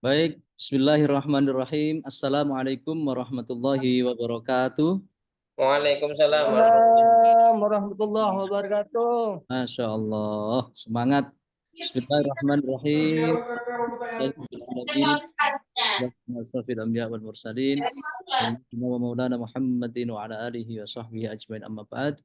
Baik, Bismillahirrahmanirrahim. Assalamualaikum warahmatullahi wabarakatuh. Waalaikumsalam Waalaikumsalam warahmatullahi wabarakatuh. Masya Allah, semangat. Bismillahirrahmanirrahim. Asrafil anbiya wal mursalin. Sayyidina wa maulana Muhammadin wa ala alihi wa sahbihi ajmain amma ba'd.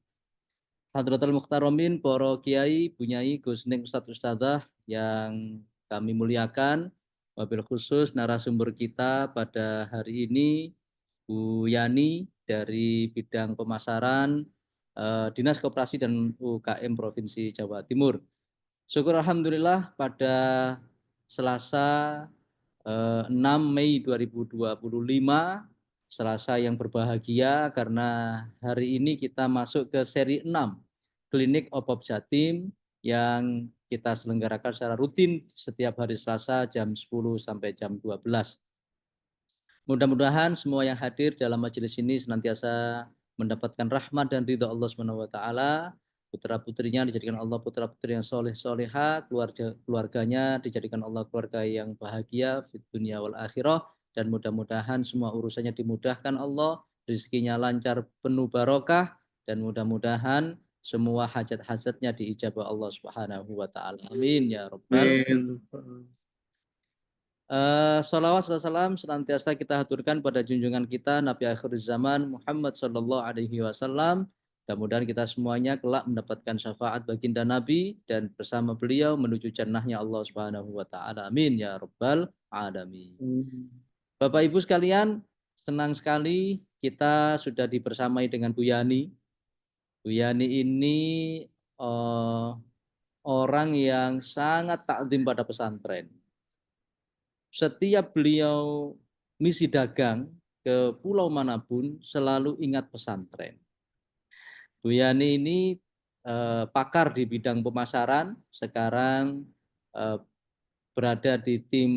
Hadratul Muhtaramin, para kiai, bunyai, gusning, ustadz ustadzah yang kami muliakan, wabil khusus narasumber kita pada hari ini Bu Yani dari bidang pemasaran Dinas Koperasi dan UKM Provinsi Jawa Timur. Syukur alhamdulillah pada Selasa 6 Mei 2025, Selasa yang berbahagia karena hari ini kita masuk ke seri 6 Klinik OPOP Jatim yang kita selenggarakan secara rutin setiap hari Selasa jam 10 sampai jam 12. Mudah-mudahan semua yang hadir dalam majelis ini senantiasa mendapatkan rahmat dan ridha Allah Subhanahu wa taala. Putra-putrinya dijadikan Allah putra-putri yang soleh-soleha, keluarganya dijadikan Allah keluarga yang bahagia di dunia wal akhirah, dan mudah-mudahan semua urusannya dimudahkan Allah, rezekinya lancar penuh barokah, dan mudah-mudahan semua hajat-hajatnya diijabah Allah Subhanahu wa taala. Amin ya rabbal. Salawat dan salam senantiasa kita haturkan pada junjungan kita Nabi akhir zaman Muhammad Sallallahu Alaihi Wasallam. Mudah-mudahan kita semuanya kelak mendapatkan syafaat baginda Nabi dan bersama beliau menuju jannahnya Allah Subhanahu Wa Taala. Amin ya Rabbal Alamin. Bapak Ibu sekalian, senang sekali kita sudah dibersamai dengan Bu Yani. Bu Yani ini orang yang sangat takzim pada pesantren. Setiap beliau misi dagang ke pulau manapun selalu ingat pesantren. Bu Yani ini pakar di bidang pemasaran, sekarang berada di tim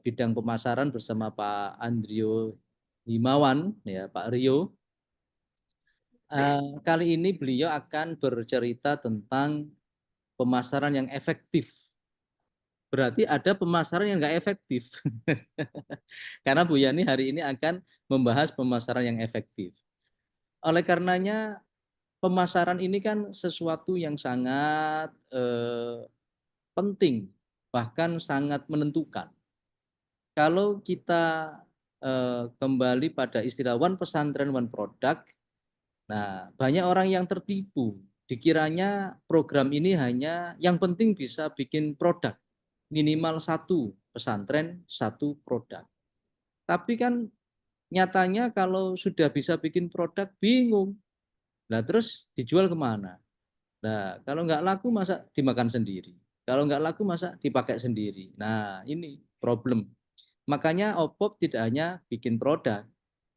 bidang pemasaran bersama Pak Andrio Himawan, ya Pak Rio. Kali ini beliau akan bercerita tentang pemasaran yang efektif. Berarti ada pemasaran yang nggak efektif. Karena Bu Yani hari ini akan membahas pemasaran yang efektif. Oleh karenanya pemasaran ini kan sesuatu yang sangat penting, bahkan sangat menentukan. Kalau kita kembali pada istilah one pesantren one product, nah banyak orang yang tertipu. Dikiranya program ini hanya yang penting bisa bikin produk. Minimal satu pesantren, satu produk. Tapi kan nyatanya kalau sudah bisa bikin produk bingung. Nah terus dijual kemana? Nah kalau nggak laku masa dimakan sendiri? Kalau nggak laku masa dipakai sendiri? Nah ini problem. Makanya OPOP tidak hanya bikin produk.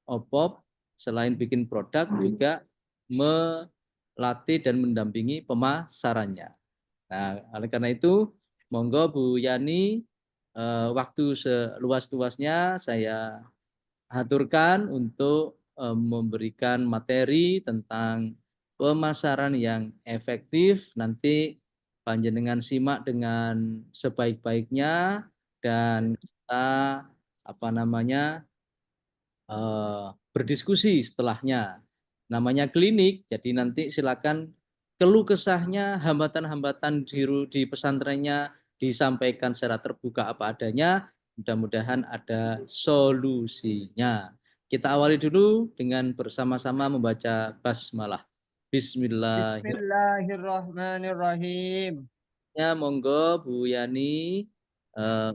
OPOP selain bikin produk juga melatih dan mendampingi pemasarannya. Nah oleh karena itu monggo Bu Yani, waktu seluas-luasnya saya haturkan untuk memberikan materi tentang pemasaran yang efektif. Nanti panjenengan simak dengan sebaik-baiknya dan kita berdiskusi setelahnya. Namanya klinik, jadi nanti silakan keluh kesahnya, hambatan-hambatan di pesantrennya disampaikan secara terbuka apa adanya. Mudah-mudahan ada solusinya. Kita awali dulu dengan bersama-sama membaca basmalah. Bismillahirrahmanirrahim. Bismillahirrahmanirrahim. Ya, monggo Bu Yani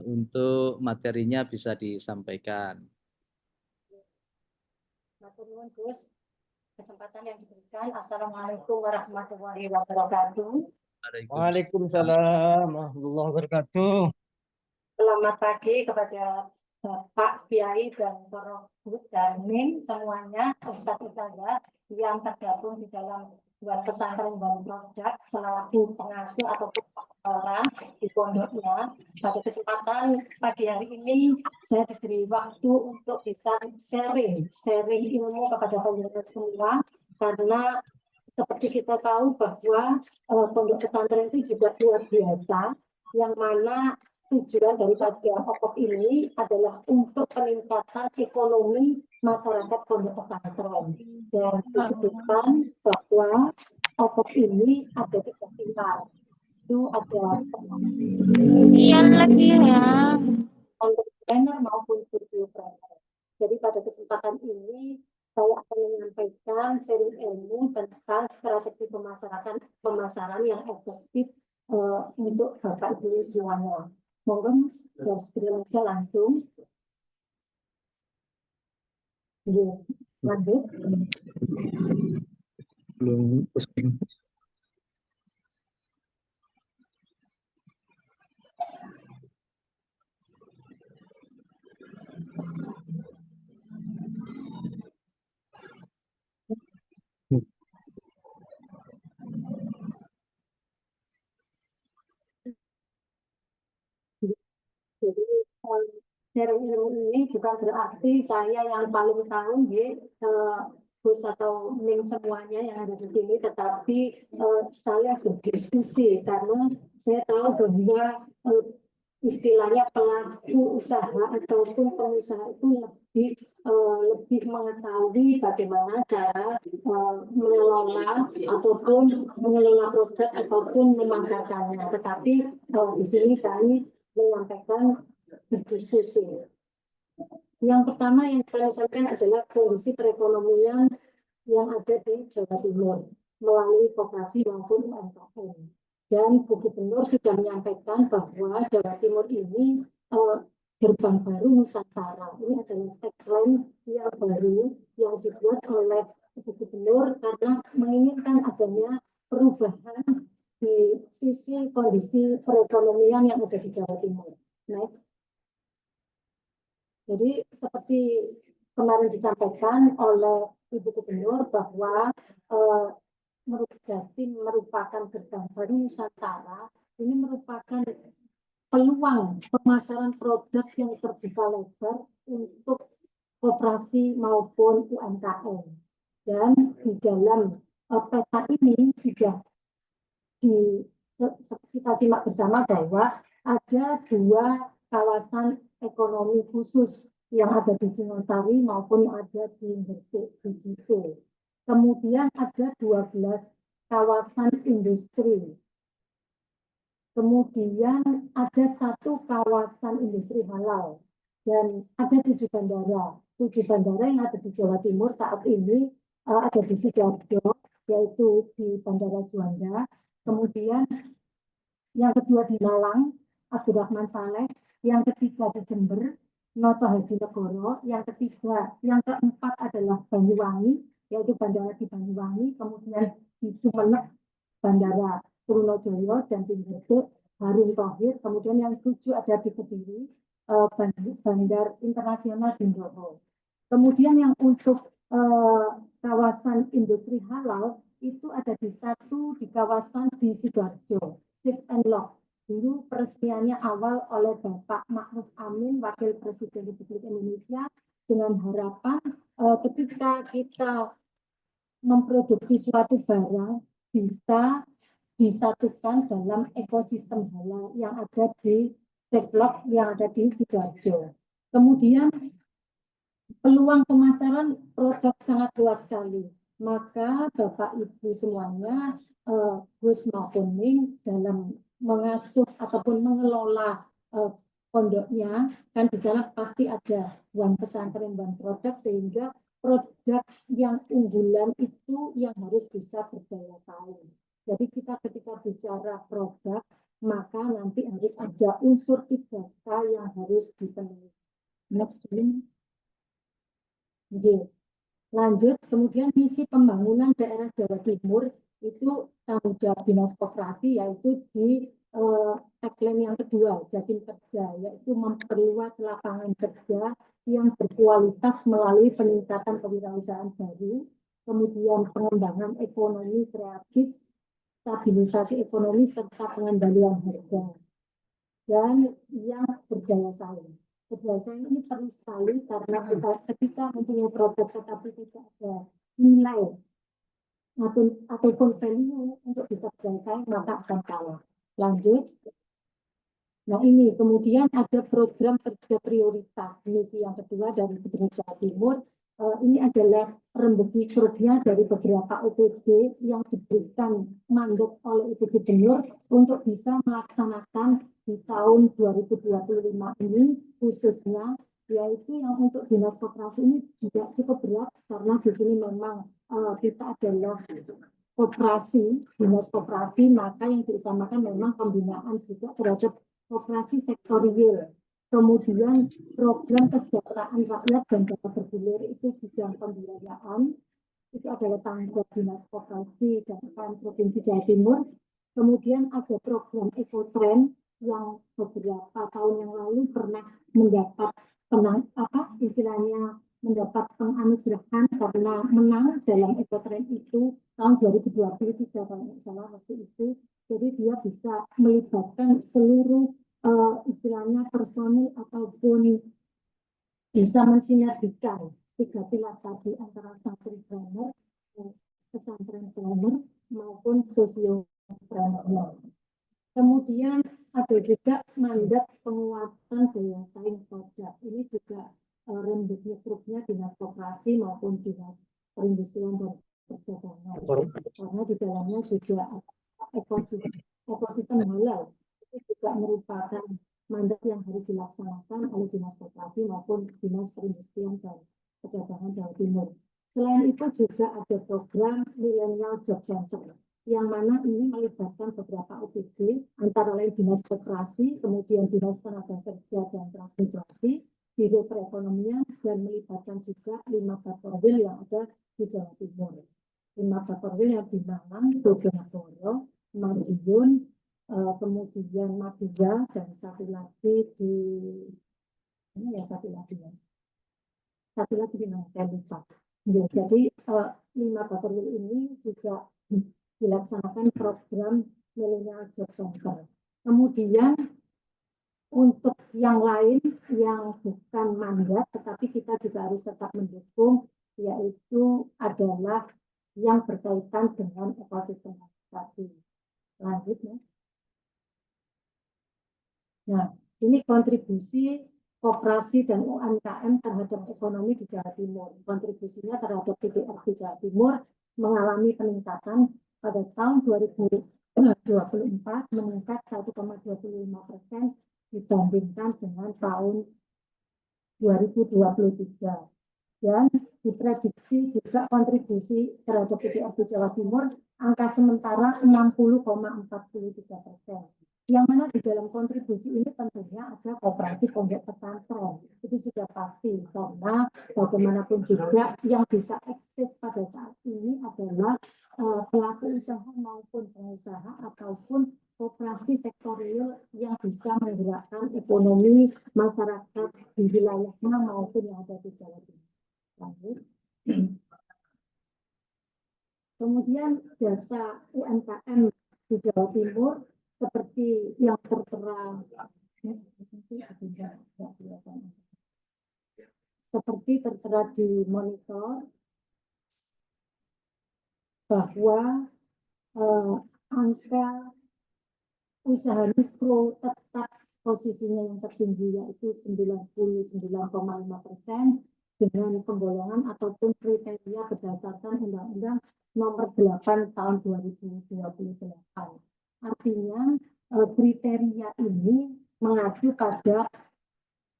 untuk materinya bisa disampaikan. Gus, kesempatan yang diberikan. Assalamualaikum warahmatullahi wabarakatuh. Waalaikumsalam warahmatullahi wabarakatuh. Selamat pagi kepada Pak Kiai dan para Gus dan Min semuanya, Ustadz Ustadzah yang tergabung di dalam buat pesantren dan produk selaku pengasuh ataupun orang di pondoknya. Pada kesempatan pagi hari ini saya diberi waktu untuk bisa sharing ilmu kepada pendengar semua, karena seperti kita tahu bahwa pondok pesantren itu juga luar biasa, yang mana tujuan daripada pokok ini adalah untuk peningkatan ekonomi masyarakat pondok pesantren. Dan disebutkan bahwa pokok ini ada 3 pilar. Itu ada Iya lagi ya. entrepreneur maupun sociopreneur. Jadi pada kesempatan ini saya akan menyampaikan sharing ilmu tentang strategi pemasaran yang efektif untuk Bapak Ibu semuanya. Monggo Mas, dan segera aja langsung. Lanjut. Belum. Jadi sharing ilmu ini bukan berarti saya yang paling tahu Gus atau Ning semuanya yang ada di sini, tetapi saya berdiskusi karena saya tahu bahwa istilahnya pelaku usaha ataupun pengusaha itu lebih mengetahui bagaimana cara mengelola ataupun mengelola produk ataupun memasarkannya. Tetapi di sini kami menyampaikan berdiskusi. Yang pertama yang kami sampaikan adalah kondisi perekonomian yang ada di Jawa Timur melalui koperasi maupun UMKM. Dan Bu Gubernur sudah menyampaikan bahwa Jawa Timur ini gerbang baru Nusantara. Ini adalah tagline yang baru yang dibuat oleh Bu Gubernur karena menginginkan adanya perubahan di sisi kondisi perekonomian yang ada di Jawa Timur. Next. Jadi seperti kemarin disampaikan oleh Ibu Gubernur bahwa Jatim merupakan gerbang baru Nusantara, ini merupakan peluang pemasaran produk yang terbuka lebar untuk koperasi maupun UMKM. Dan di dalam peta ini sudah kita simak bersama bahwa ada 2 kawasan ekonomi khusus yang ada di Singosari maupun yang ada di Gresik Digital. Kemudian ada 12 kawasan industri. Kemudian ada 1 kawasan industri halal. Dan ada 7 bandara. 7 bandara yang ada di Jawa Timur saat ini ada di Sidoarjo, yaitu di Bandara Juanda. Kemudian yang kedua di Malang, Abdurrahman Saleh. Yang ketiga di Jember, Noto Hadinegoro. Yang keempat adalah Banyuwangi, yaitu bandara di Banyuwangi. Kemudian di Sumeneb, Bandara Trunojoyo, dan di Gresik, Harun Thohir. Kemudian yang 7 ada di Kediri, Bandar Internasional Bintoro. Kemudian yang untuk kawasan industri halal itu ada di 1 di kawasan di Sidoarjo, Shift and Lock. Dulu peresmiannya awal oleh Bapak Ma'ruf Amin, Wakil Presiden Republik Indonesia, dengan harapan ketika kita memproduksi suatu barang bisa disatukan dalam ekosistem halal yang ada di develop yang ada di Sidoarjo. Kemudian peluang pemasaran produk sangat luas sekali. Maka Bapak Ibu semuanya, Gus maupun Ning, dalam mengasuh ataupun mengelola pondoknya, kan di sana pasti ada One Pesantren, One Product, sehingga produk yang unggulan itu yang harus bisa berdaya saing. Jadi kita ketika bicara produk, maka nanti harus ada unsur 3K yang harus dipenuhi. Next, please. Lanjut, kemudian misi pembangunan daerah Jawa Timur itu tanggung jawab Dinas Koperasi, yaitu di tagline yang kedua, Jatim Kerja, yaitu memperluas lapangan kerja yang berkualitas melalui peningkatan kewirausahaan baru, kemudian pengembangan ekonomi kreatif, stabilisasi ekonomi, serta pengendalian harga, dan yang berdaya saing. Berdaya saing ini perlu sekali karena ketika mempunyai produk tetapi tidak ada nilai ataupun value untuk bisa berdaya saing, maka akan kalah. Lanjut. Nah ini kemudian ada program kerja prioritas, misi yang kedua dari Gubernur Jawa Timur. Ini adalah rembeki kerupnya dari beberapa OPD yang diberikan mandat oleh Ibu Gubernur untuk bisa melaksanakan di tahun 2025 ini khususnya, yaitu yang untuk dinas koperasi ini juga cukup berat karena di sini memang kita adalah koperasi, dinas koperasi, maka yang diutamakan memang pembinaan juga terhadap koperasi sektor real. Kemudian program kesejahteraan rakyat dan dana bergilir itu bidang pembiayaan, itu adalah tanggung jawab dinas koperasi dan UKM Provinsi Jawa Timur. Kemudian ada program ekotrend yang beberapa tahun yang lalu pernah mendapat mendapat penganugerahan karena menang dalam ekotrend itu tahun 2023 kalau tidak salah waktu itu. Jadi dia bisa melibatkan seluruh istilahnya personil ataupun bisa mensinergikan tiga pilar tadi antara pesantren planner maupun sosiopreneur. Kemudian ada juga mandat penguatan daya saing produk. Ini juga rembuknya grupnya dinas koperasi maupun dinas perindustrian dan perdagangan. Karena di dalamnya juga ekosistem halal itu juga merupakan mandat yang harus dilaksanakan oleh dinas koperasi maupun dinas perindustrian dan perdagangan Jawa Timur. Selain itu juga ada program Millennial Job Center yang mana ini melibatkan beberapa OPD antara lain dinas koperasi, kemudian dinas tenaga kerja dan transmigrasi, biro perekonomian, dan melibatkan juga 5 Baporwil yang ada di Jawa Timur. 5 Baporwil yang di Malang, Bojonegoro, Madiun, kemudian Madura, dan satu lagi di satu lagi di mana saya lupa. Jadi 5 Baporwil ini juga dilaksanakan program Millennial Job Center. Kemudian untuk yang lain yang bukan mandat tetapi kita juga harus tetap mendukung, yaitu adalah yang berkaitan dengan ekosistem tadi. Lanjut ya. Nah, ini kontribusi koperasi dan UMKM terhadap ekonomi di Jawa Timur. Kontribusinya terhadap PDRB Jawa Timur mengalami peningkatan pada tahun 2024 meningkat 1,25% dibandingkan dengan tahun 2023. Dan diprediksi juga kontribusi terhadap PDRB Jawa Timur angka sementara 60,43%. Yang mana di dalam kontribusi ini tentunya ada koperasi pondok pesantren. Itu sudah pasti karena bagaimanapun juga yang bisa eksis pada saat ini adalah pelaku usaha maupun pengusaha ataupun koperasi sektor real yang bisa menggerakkan ekonomi masyarakat di wilayahnya maupun yang ada di Jawa Timur. Lanjut. Kemudian data UMKM di Jawa Timur seperti yang tertera di monitor bahwa angka usaha mikro tetap posisinya yang tertinggi yaitu 99,5% dengan penggolongan ataupun kriteria berdasarkan Undang-Undang Nomor 8 Tahun 2028. Artinya kriteria ini mengacu pada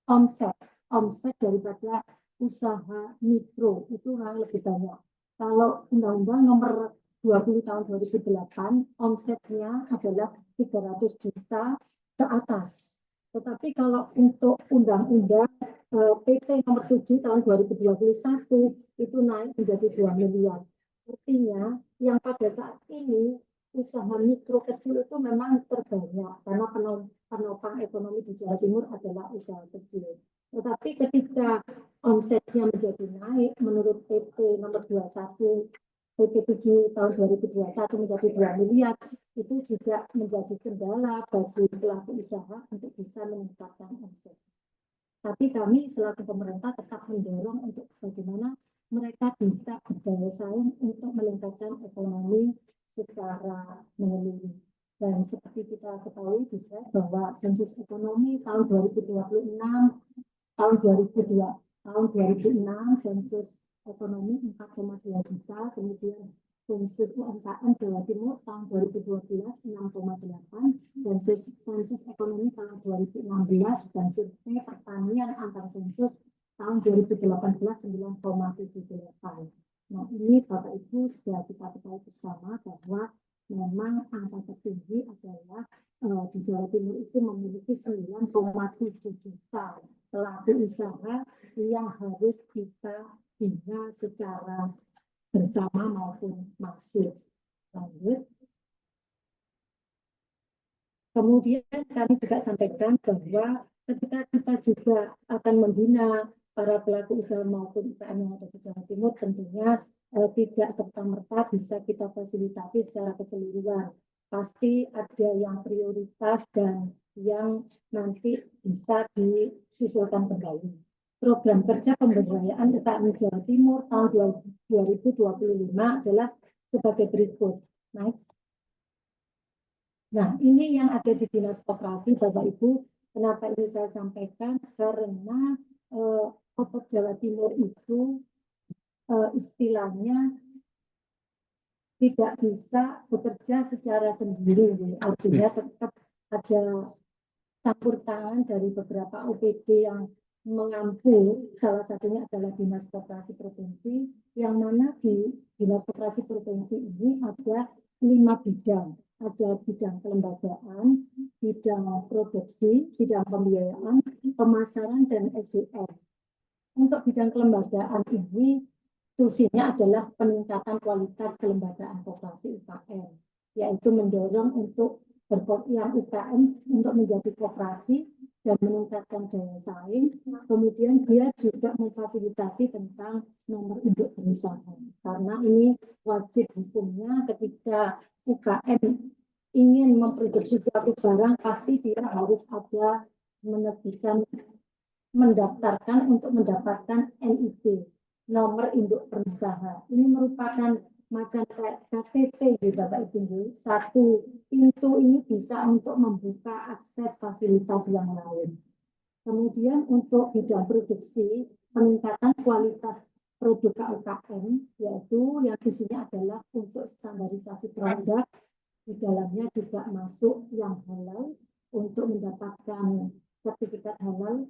omset daripada usaha mikro itu lebih banyak. Kalau Undang-Undang Nomor 20 Tahun 2008 omsetnya adalah 300 juta ke atas. Tetapi kalau untuk Undang-Undang PP Nomor 7 Tahun 2021 itu naik menjadi 2 miliar. Artinya yang pada saat ini usaha mikro kecil itu memang terbanyak karena penopang ekonomi di Jawa Timur adalah usaha kecil. Tetapi ketika omsetnya menjadi naik menurut PP Nomor 21 PP 7 tahun 2021 menjadi 2 miliar, itu juga menjadi kendala bagi pelaku usaha untuk bisa meningkatkan omset. Tapi kami selaku pemerintah tetap mendorong untuk bagaimana mereka bisa berdaya saing untuk meningkatkan ekonomi secara menyeluruh. Dan seperti kita ketahui bisa bahwa sensus ekonomi tahun 2026, tahun 2006 sensus ekonomi 4,2 juta, kemudian sensus UMKM Jawa Timur tahun 2012 6,8, dan sensus ekonomi tahun 2016 dan survei pertanian antar sensus tahun 2018 9,78. Nah, ini Bapak Ibu sudah kita ketahui bersama bahwa memang angka tertinggi adalah di Jawa Timur itu memiliki 9,7 juta pelaku usaha yang harus kita bina secara bersama maupun masif. Lanjut. Kemudian kami juga sampaikan bahwa ketika kita juga akan membina para pelaku usaha maupun UKM yang ada di Jawa Timur, tentunya tidak serta-merta bisa kita fasilitasi secara keseluruhan. Pasti ada yang prioritas dan yang nanti bisa disusulkan kembali. Program kerja pemberdayaan UKM Jawa Timur tahun 2025 adalah sebagai berikut. Nah, ini yang ada di Dinas Koperasi, Bapak Ibu. Kenapa ini saya sampaikan? Karena Kopert Jawa Timur itu istilahnya tidak bisa bekerja secara sendiri. Artinya tetap ada campur tangan dari beberapa OPD yang mengampu. Salah satunya adalah Dinas Koperasi Provinsi, yang mana di Dinas Koperasi Provinsi ini ada 5 bidang. Ada bidang kelembagaan, bidang produksi, bidang pembiayaan, pemasaran, dan SDM. Untuk bidang kelembagaan ini, tusinya adalah peningkatan kualitas kelembagaan koperasi UKM, yaitu mendorong untuk yang UKM untuk menjadi koperasi dan meningkatkan daya saing. Kemudian dia juga memfasilitasi tentang nomor induk perusahaan, karena ini wajib hukumnya ketika UKM ingin memproduksi suatu barang, pasti dia harus ada menerbitkan, mendaftarkan untuk mendapatkan NIP, nomor induk perusahaan. Ini merupakan macam kayak KTP di Bapak Ibu. Satu pintu ini bisa untuk membuka akses fasilitas yang lain. Kemudian untuk bidang produksi, peningkatan kualitas produk UKM, yaitu yang isinya adalah untuk standarisasi produk. Di dalamnya juga masuk yang halal untuk mendapatkan sertifikat halal,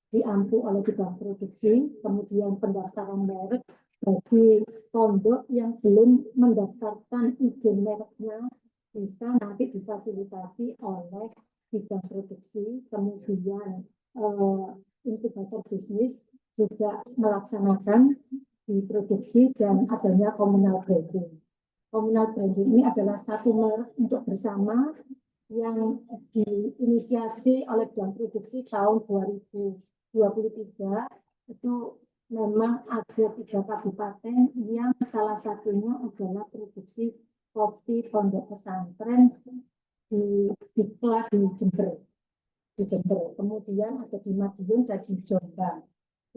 diampu oleh bidang produksi. Kemudian pendaftaran merek bagi pondok yang belum mendaftarkan izin mereknya bisa nanti difasilitasi oleh bidang produksi. Kemudian inkubator bisnis juga melaksanakan di produksi dan adanya communal branding. Communal branding ini adalah satu merek untuk bersama yang diinisiasi oleh bidang produksi tahun 2023. Itu memang ada 3 kabupaten yang salah satunya adalah produksi kopi pondok pesantren di Dikla di Jember. Kemudian ada di Madiun dan di Jombang.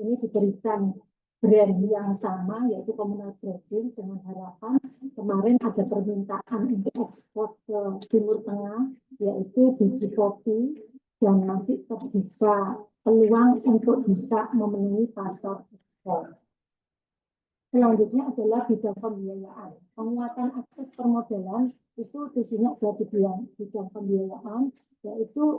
Ini diberikan brand yang sama, yaitu communal branding, dengan harapan kemarin ada permintaan untuk ekspor ke Timur Tengah, yaitu biji kopi, dan masih terbuka peluang untuk bisa memenuhi pasar ekspor. Selanjutnya adalah bidang pembiayaan. Penguatan akses permodalan itu isinya ada di bidang pembiayaan, yaitu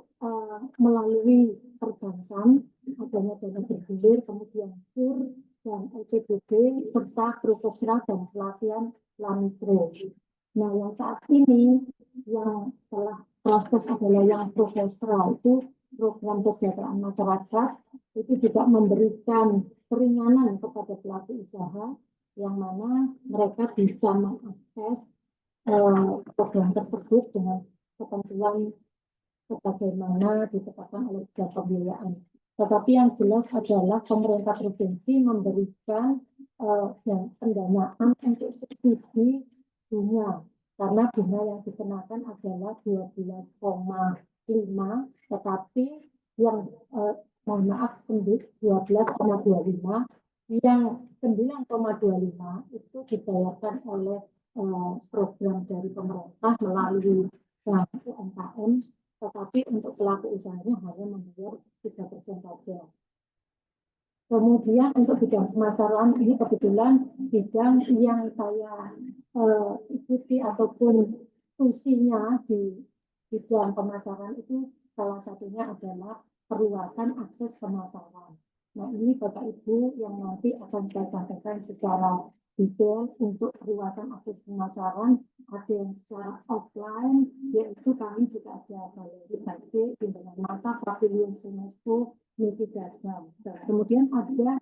melalui perbankan, adanya dana bergulir, kemudian KUR dan LPDB, serta Prokesra dan pelatihan Lamikro. Nah, yang saat ini yang telah proses adalah yang Prokesra, itu program kesejahteraan masyarakat, itu juga memberikan keringanan kepada pelaku usaha, yang mana mereka bisa mengakses program tersebut dengan ketentuan sebagaimana ditetapkan oleh bidang pembiayaan. Tetapi yang jelas adalah pemerintah provinsi memberikan pendanaan untuk subsidi bunga, karena bunga yang dikenakan adalah 12,5, tetapi yang mohon maaf 12,25, yang 9,25 itu dibayarkan oleh program dari pemerintah melalui UMKM, tetapi untuk pelaku usahanya hanya membayar 3% saja. Kemudian untuk bidang pemasaran ini kebetulan bidang yang saya ikuti ataupun fungsinya di bidang pemasaran itu salah satunya adalah perluasan akses pemasaran. Nah ini Bapak Ibu yang nanti akan saya sampaikan secara detail untuk perluasan akses pemasaran, ada yang secara offline, yaitu kami juga ada galeri batik, timbangan mata, pavilion UNESCO, misi dagang. Kemudian ada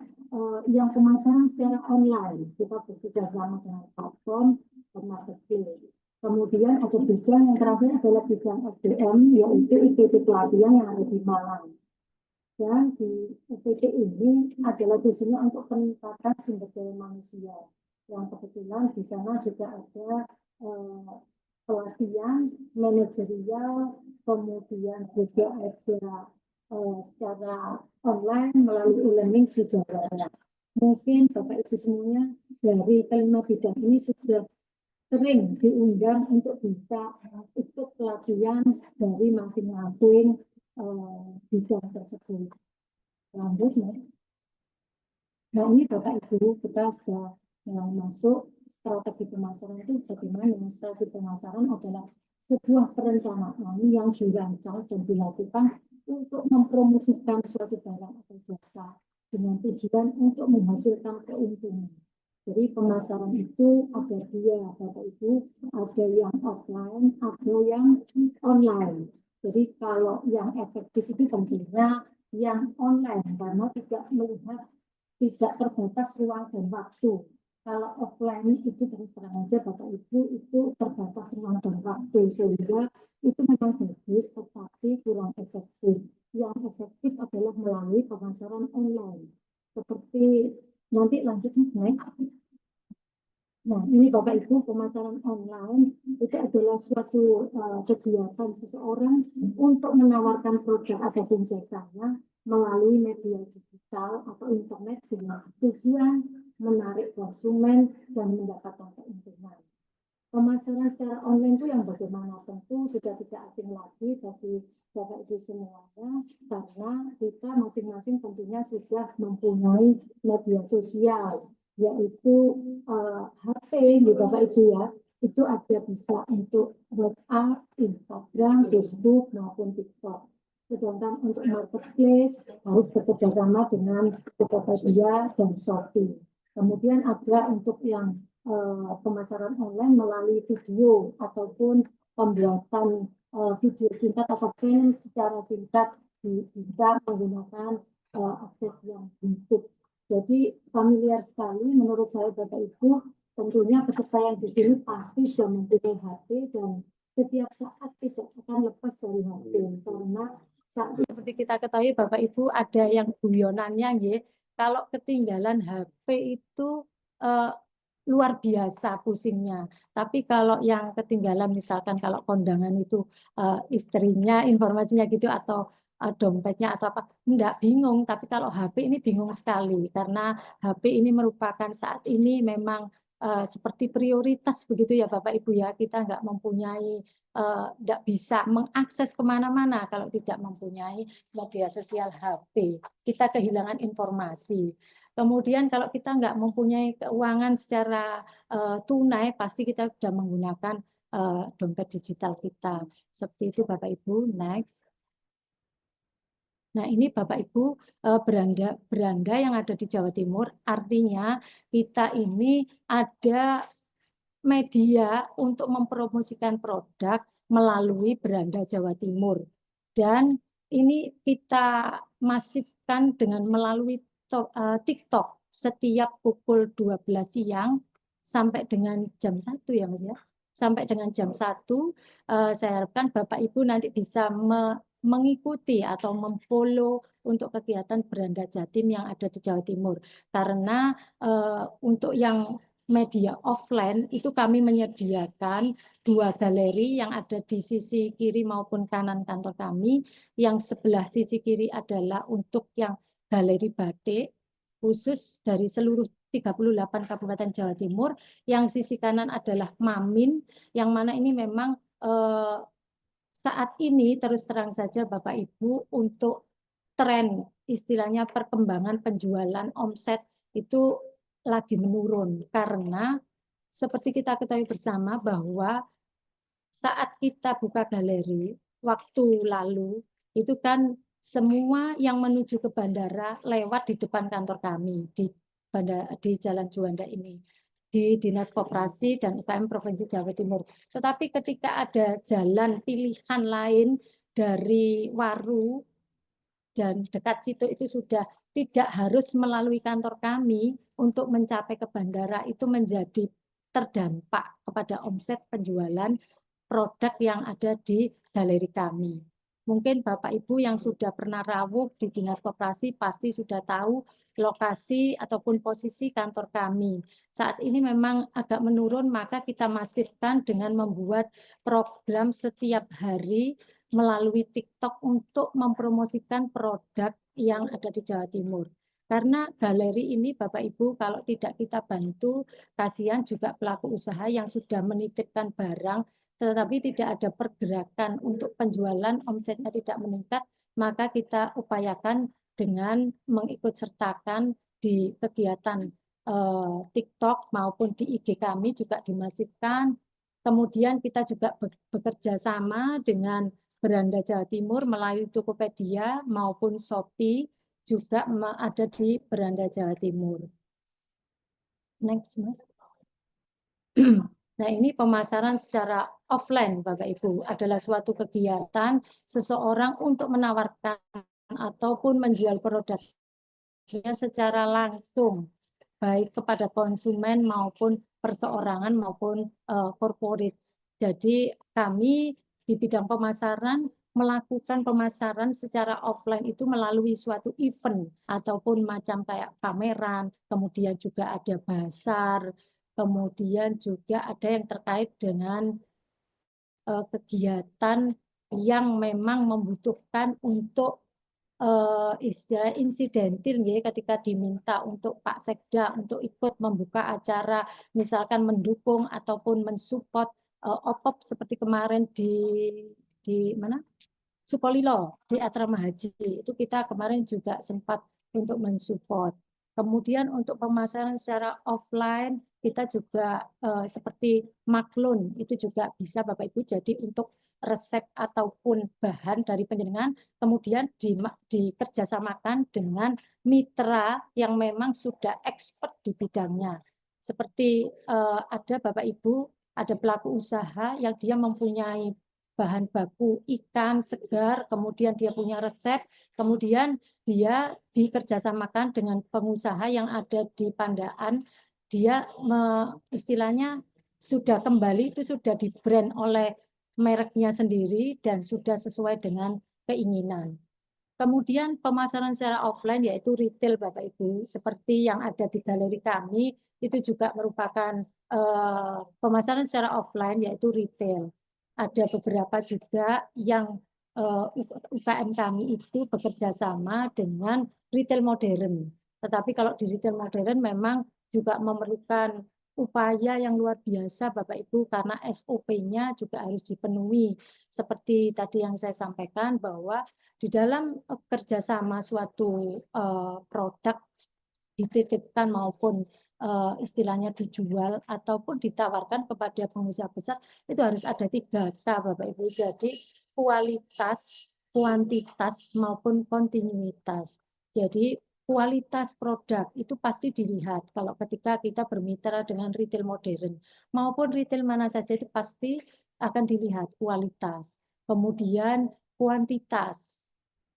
yang pemasaran secara online, kita bekerja sama dengan platform marketplace. Kemudian ada bidang yang terakhir adalah bidang SDM, yaitu IPT pelatihan yang ada di Malang. Dan di IPT ini adalah tujuannya untuk peningkatan sumber daya manusia. Yang kebetulan di sana juga ada pelatihan manajerial, kemudian juga ada secara online melalui e-learning sejarahnya. Mungkin Bapak Ibu semuanya dari kelima bidang ini sudah sering diundang untuk bisa ikut pelatihan dari masing-masing bidang tersebut. Lanjut, nah ini Bapak Ibu kita sudah masuk strategi pemasaran itu bagaimana. Strategi pemasaran adalah sebuah perencanaan yang dirancang dan dilakukan untuk mempromosikan suatu barang atau jasa dengan tujuan untuk menghasilkan keuntungan. Jadi pemasaran itu ada dua Bapak Ibu, ada yang offline, ada yang online. Jadi kalau yang efektif itu tentunya yang online karena tidak melihat, tidak terbatas ruang dan waktu. Kalau offline itu terus terang aja Bapak Ibu itu terbatas ruang dan waktu sehingga itu memang bagus tetapi kurang efektif. Yang efektif adalah melalui pemasaran online. Seperti nanti lanjut naik. Nah, ini Bapak Ibu pemasaran online itu adalah suatu kegiatan seseorang untuk menawarkan produk ataupun jasanya melalui media digital atau internet dengan tujuan menarik konsumen dan mendapatkan keuntungan. Pemasaran secara online itu yang bagaimana tentu sudah tidak asing lagi bagi Bapak Ibu semuanya karena kita masing-masing tentunya sudah mempunyai media sosial yaitu HP di Bapak Ibu ya, itu ada bisa untuk WhatsApp, Instagram, Facebook maupun TikTok. Sedangkan untuk marketplace harus bekerjasama dengan Tokopedia dan Shopee. Kemudian ada untuk yang pemasaran online melalui video ataupun pembuatan video singkat atau film secara singkat bisa menggunakan akses yang YouTube. Jadi familiar sekali menurut saya Bapak Ibu, tentunya peserta yang di sini pasti sudah mempunyai HP dan setiap saat tidak akan lepas dari HP karena saat seperti kita ketahui Bapak Ibu ada yang guyonannya ya, kalau ketinggalan HP itu luar biasa pusingnya. Tapi kalau yang ketinggalan misalkan kalau kondangan itu istrinya informasinya gitu atau dompetnya atau apa, enggak bingung. Tapi kalau HP ini bingung sekali karena HP ini merupakan saat ini memang seperti prioritas begitu ya Bapak Ibu ya. Kita enggak mempunyai, enggak bisa mengakses kemana-mana kalau tidak mempunyai media sosial HP. Kita kehilangan informasi. Kemudian kalau kita enggak mempunyai keuangan secara tunai, pasti kita sudah menggunakan dompet digital kita. Seperti itu Bapak Ibu. Next. Nah, ini Bapak Ibu beranda yang ada di Jawa Timur, artinya kita ini ada media untuk mempromosikan produk melalui beranda Jawa Timur. Dan ini kita masifkan dengan melalui TikTok setiap pukul 12 siang sampai dengan jam 1 ya Mas ya. Sampai dengan jam 1 saya harapkan Bapak Ibu nanti bisa mengikuti atau memfollow untuk kegiatan beranda Jatim yang ada di Jawa Timur. Karena untuk yang media offline itu kami menyediakan 2 galeri yang ada di sisi kiri maupun kanan kantor kami. Yang sebelah sisi kiri adalah untuk yang galeri batik khusus dari seluruh 38 Kabupaten Jawa Timur. Yang sisi kanan adalah Mamin, yang mana ini memang saat ini terus terang saja Bapak Ibu untuk tren istilahnya perkembangan penjualan omset itu lagi menurun karena seperti kita ketahui bersama bahwa saat kita buka galeri waktu lalu itu kan semua yang menuju ke bandara lewat di depan kantor kami di Jalan Juanda ini di Dinas Koperasi dan UKM Provinsi Jawa Timur. Tetapi ketika ada jalan pilihan lain dari Waru dan dekat situ itu sudah tidak harus melalui kantor kami untuk mencapai ke bandara, itu menjadi terdampak kepada omset penjualan produk yang ada di galeri kami. Mungkin Bapak Ibu yang sudah pernah rawuh di Dinas Koperasi pasti sudah tahu lokasi ataupun posisi kantor kami. Saat ini memang agak menurun, maka kita masifkan dengan membuat program setiap hari melalui TikTok untuk mempromosikan produk yang ada di Jawa Timur. Karena galeri ini Bapak Ibu kalau tidak kita bantu, kasihan juga pelaku usaha yang sudah menitipkan barang tetapi tidak ada pergerakan untuk penjualan, omsetnya tidak meningkat, maka kita upayakan dengan mengikut sertakan di kegiatan TikTok maupun di IG kami juga dimasifkan. Kemudian kita juga bekerja sama dengan Beranda Jawa Timur melalui Tokopedia maupun Shopee juga ada di Beranda Jawa Timur. Next, Mas. Nah, ini pemasaran secara offline, Bapak Ibu, adalah suatu kegiatan seseorang untuk menawarkan ataupun menjual produknya secara langsung, baik kepada konsumen maupun perseorangan maupun corporate. Jadi kami di bidang pemasaran melakukan pemasaran secara offline itu melalui suatu event ataupun macam kayak pameran, kemudian juga ada bazar, kemudian juga ada yang terkait dengan kegiatan yang memang membutuhkan untuk istilah insidentil ya, ketika diminta untuk Pak Sekda untuk ikut membuka acara, misalkan mendukung ataupun mensupport OPOP seperti kemarin di mana? Sukolilo di asrama haji itu kita kemarin juga sempat untuk mensupport. Kemudian untuk pemasaran secara offline kita juga seperti maklun itu juga bisa Bapak Ibu jadi untuk resep ataupun bahan dari penjenengan kemudian dikerjasamakan dengan mitra yang memang sudah expert di bidangnya. Seperti ada Bapak Ibu, ada pelaku usaha yang dia mempunyai bahan baku ikan segar, kemudian dia punya resep, kemudian dia dikerjasamakan dengan pengusaha yang ada di Pandaan, dia istilahnya sudah kembali itu sudah di-brand oleh mereknya sendiri dan sudah sesuai dengan keinginan. Kemudian pemasaran secara offline yaitu retail Bapak Ibu, seperti yang ada di galeri kami, itu juga merupakan pemasaran secara offline yaitu retail. Ada beberapa juga yang UKM kami itu bekerja sama dengan retail modern. Tetapi kalau di retail modern memang juga memerlukan upaya yang luar biasa Bapak Ibu karena SOP-nya juga harus dipenuhi. Seperti tadi yang saya sampaikan bahwa di dalam kerjasama suatu produk dititipkan maupun istilahnya dijual ataupun ditawarkan kepada pengusaha besar itu harus ada 3K Bapak Ibu. Jadi kualitas, kuantitas maupun kontinuitas. Jadi kualitas produk itu pasti dilihat kalau ketika kita bermitra dengan retail modern maupun retail mana saja itu pasti akan dilihat kualitas. Kemudian kuantitas.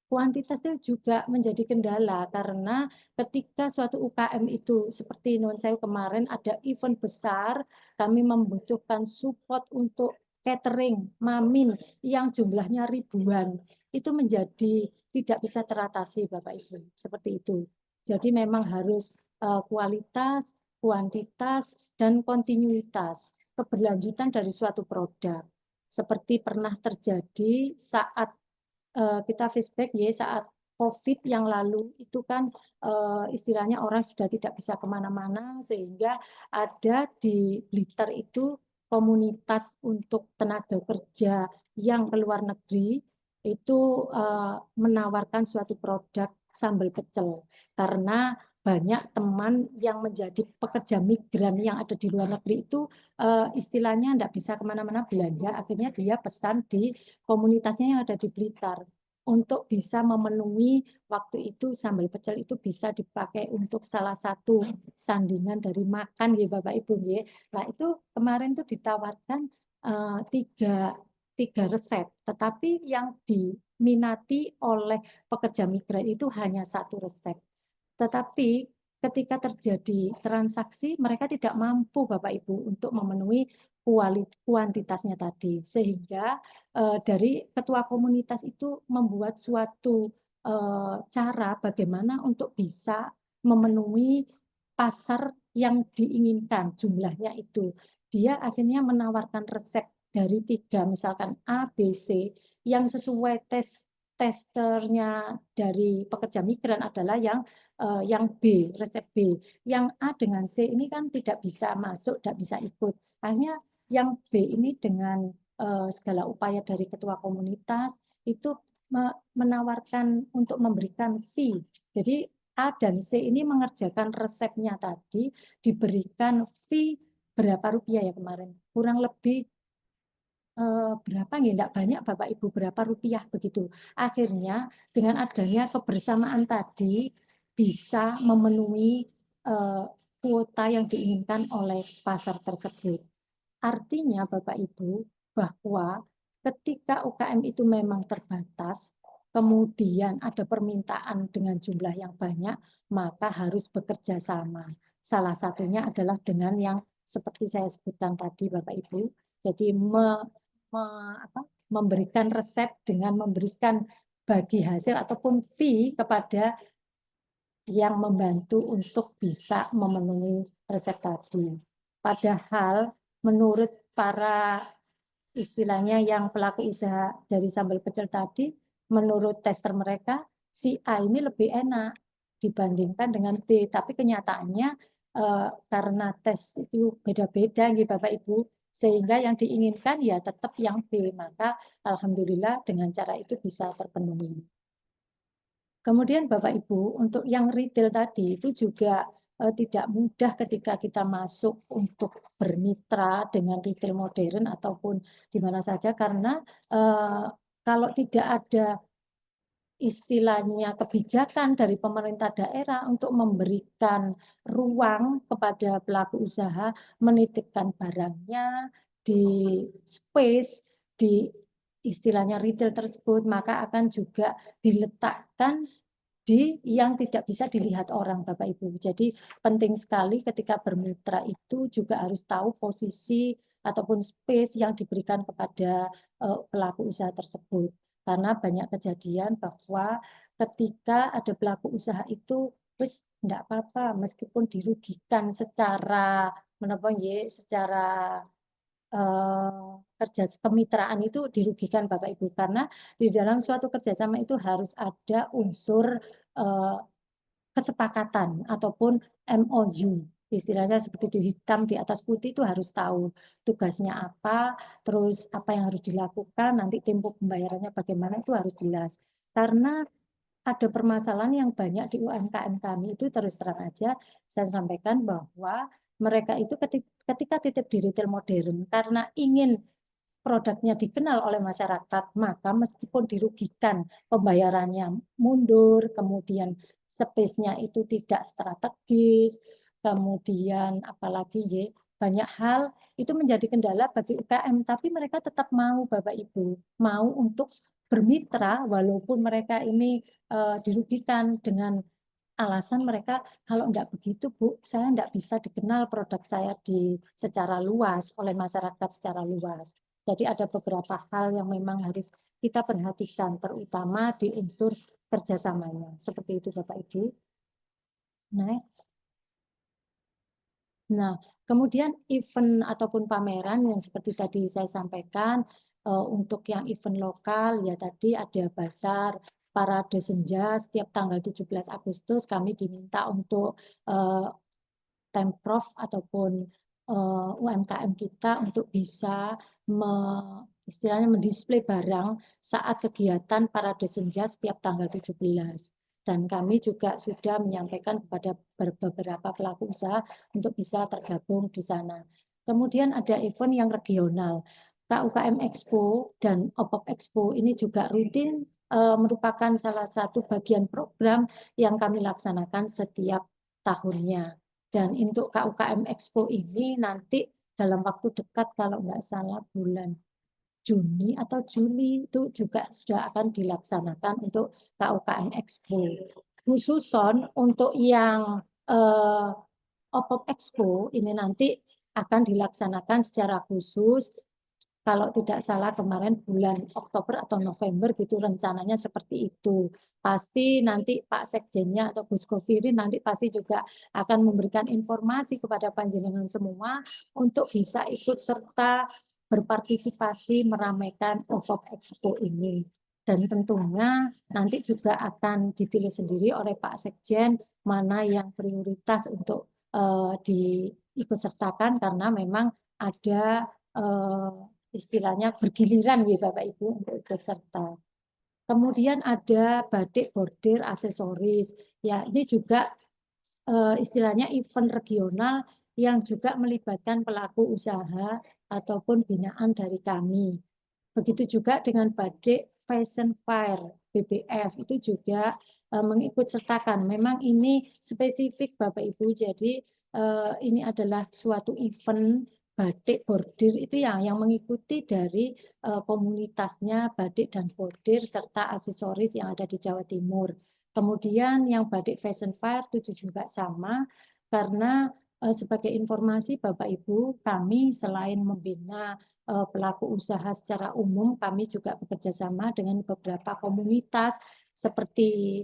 Kuantitas itu juga menjadi kendala karena ketika suatu UKM itu seperti Nuwun Sewu kemarin ada event besar, kami membutuhkan support untuk catering, mamin yang jumlahnya ribuan, itu menjadi tidak bisa teratasi Bapak Ibu, seperti itu. Jadi memang harus kualitas, kuantitas, dan kontinuitas, keberlanjutan dari suatu produk. Seperti pernah terjadi saat kita flashback ya saat COVID yang lalu itu kan istilahnya orang sudah tidak bisa kemana-mana sehingga ada di Blitar itu komunitas untuk tenaga kerja yang ke luar negeri itu menawarkan suatu produk sambal pecel, karena banyak teman yang menjadi pekerja migran yang ada di luar negeri itu istilahnya tidak bisa kemana-mana belanja, akhirnya dia pesan di komunitasnya yang ada di Blitar. Untuk bisa memenuhi waktu itu sambal pecel itu bisa dipakai untuk salah satu sandingan dari makan ya Bapak Ibu ya. Nah itu kemarin tuh ditawarkan tiga resep, tetapi yang diminati oleh pekerja migran itu hanya satu resep. Tetapi ketika terjadi transaksi mereka tidak mampu Bapak Ibu untuk memenuhi kuantitasnya tadi, sehingga dari ketua komunitas itu membuat suatu cara bagaimana untuk bisa memenuhi pasar yang diinginkan jumlahnya itu. Dia akhirnya menawarkan resep dari 3 misalkan A, B, C yang sesuai testernya dari pekerja migran adalah yang B, resep B. Yang A dengan C ini kan tidak bisa masuk, tidak bisa ikut. Akhirnya yang B ini dengan segala upaya dari ketua komunitas itu menawarkan untuk memberikan fee. Jadi A dan C ini mengerjakan resepnya tadi, diberikan fee berapa rupiah ya kemarin? Kurang lebih berapa nggih, enggak banyak Bapak Ibu, berapa rupiah begitu. Akhirnya dengan adanya kebersamaan tadi bisa memenuhi kuota yang diinginkan oleh pasar tersebut. Artinya Bapak Ibu bahwa ketika UKM itu memang terbatas, kemudian ada permintaan dengan jumlah yang banyak, maka harus bekerja sama. Salah satunya adalah dengan yang seperti saya sebutkan tadi Bapak Ibu. Jadi memberikan resep dengan memberikan bagi hasil ataupun fee kepada yang membantu untuk bisa memenuhi resep tadi. Padahal menurut para istilahnya yang pelaku usaha dari sambal pecel tadi, menurut tester mereka, si A ini lebih enak dibandingkan dengan B. Tapi kenyataannya karena tes itu beda-beda nih Bapak Ibu, sehingga yang diinginkan ya tetap yang B. Maka alhamdulillah dengan cara itu bisa terpenuhi. Kemudian Bapak Ibu, untuk yang retail tadi itu juga tidak mudah ketika kita masuk untuk bermitra dengan retail modern ataupun di mana saja, karena kalau tidak ada istilahnya kebijakan dari pemerintah daerah untuk memberikan ruang kepada pelaku usaha menitipkan barangnya di space, di istilahnya retail tersebut, maka akan juga diletakkan di yang tidak bisa dilihat orang Bapak Ibu. Jadi penting sekali ketika bermitra itu juga harus tahu posisi ataupun space yang diberikan kepada pelaku usaha tersebut. Karena banyak kejadian bahwa ketika ada pelaku usaha itu wis enggak apa-apa meskipun dirugikan secara secara kerja kemitraan itu dirugikan Bapak Ibu, karena di dalam suatu kerjasama itu harus ada unsur kesepakatan ataupun MOU. Istilahnya seperti itu, hitam di atas putih itu harus tahu tugasnya apa, terus apa yang harus dilakukan, nanti tempo pembayarannya bagaimana itu harus jelas. Karena ada permasalahan yang banyak di UMKM kami itu terus terang aja saya sampaikan bahwa mereka itu ketika titip di retail modern karena ingin produknya dikenal oleh masyarakat, maka meskipun dirugikan pembayarannya mundur, kemudian space-nya itu tidak strategis, kemudian apalagi ya, banyak hal itu menjadi kendala bagi UKM, tapi mereka tetap mau Bapak Ibu, mau untuk bermitra walaupun mereka ini dirugikan dengan alasan mereka kalau enggak begitu Bu, saya enggak bisa dikenal produk saya secara luas oleh masyarakat secara luas. Jadi ada beberapa hal yang memang harus kita perhatikan, terutama di unsur kerjasamanya. Seperti itu Bapak Ibu. Next. Nah, kemudian event ataupun pameran yang seperti tadi saya sampaikan, untuk yang event lokal ya tadi ada Basar, Parade Senja setiap tanggal 17 Agustus kami diminta untuk Pemprov ataupun UMKM kita untuk bisa istilahnya mendisplay barang saat kegiatan Parade Senja setiap tanggal 17. Dan kami juga sudah menyampaikan kepada beberapa pelaku usaha untuk bisa tergabung di sana. Kemudian ada event yang regional. KUKM Expo dan OPOP Expo ini juga rutin merupakan salah satu bagian program yang kami laksanakan setiap tahunnya. Dan untuk KUKM Expo ini nanti dalam waktu dekat kalau nggak salah bulan Juni atau Juli itu juga sudah akan dilaksanakan untuk KUKM Expo. Khususon untuk yang OPOP Expo ini nanti akan dilaksanakan secara khusus. Kalau tidak salah kemarin bulan Oktober atau November gitu rencananya seperti itu. Pasti nanti Pak Sekjennya atau Gus Kofirin nanti pasti juga akan memberikan informasi kepada panjenengan semua untuk bisa ikut serta berpartisipasi meramaikan OPOP Expo ini. Dan tentunya nanti juga akan dipilih sendiri oleh Pak Sekjen mana yang prioritas untuk diikut sertakan karena memang ada istilahnya bergiliran ya Bapak Ibu untuk ikut serta. Kemudian ada batik bordir aksesoris. Ya, ini juga istilahnya event regional yang juga melibatkan pelaku usaha ataupun binaan dari kami. Begitu juga dengan batik Fashion Fair BBF itu juga mengikut sertakan. Memang ini spesifik Bapak Ibu, jadi ini adalah suatu event batik bordir itu yang mengikuti dari komunitasnya batik dan bordir serta aksesoris yang ada di Jawa Timur. Kemudian yang batik Fashion Fair itu juga sama karena sebagai informasi Bapak Ibu, kami selain membina pelaku usaha secara umum, kami juga bekerja sama dengan beberapa komunitas seperti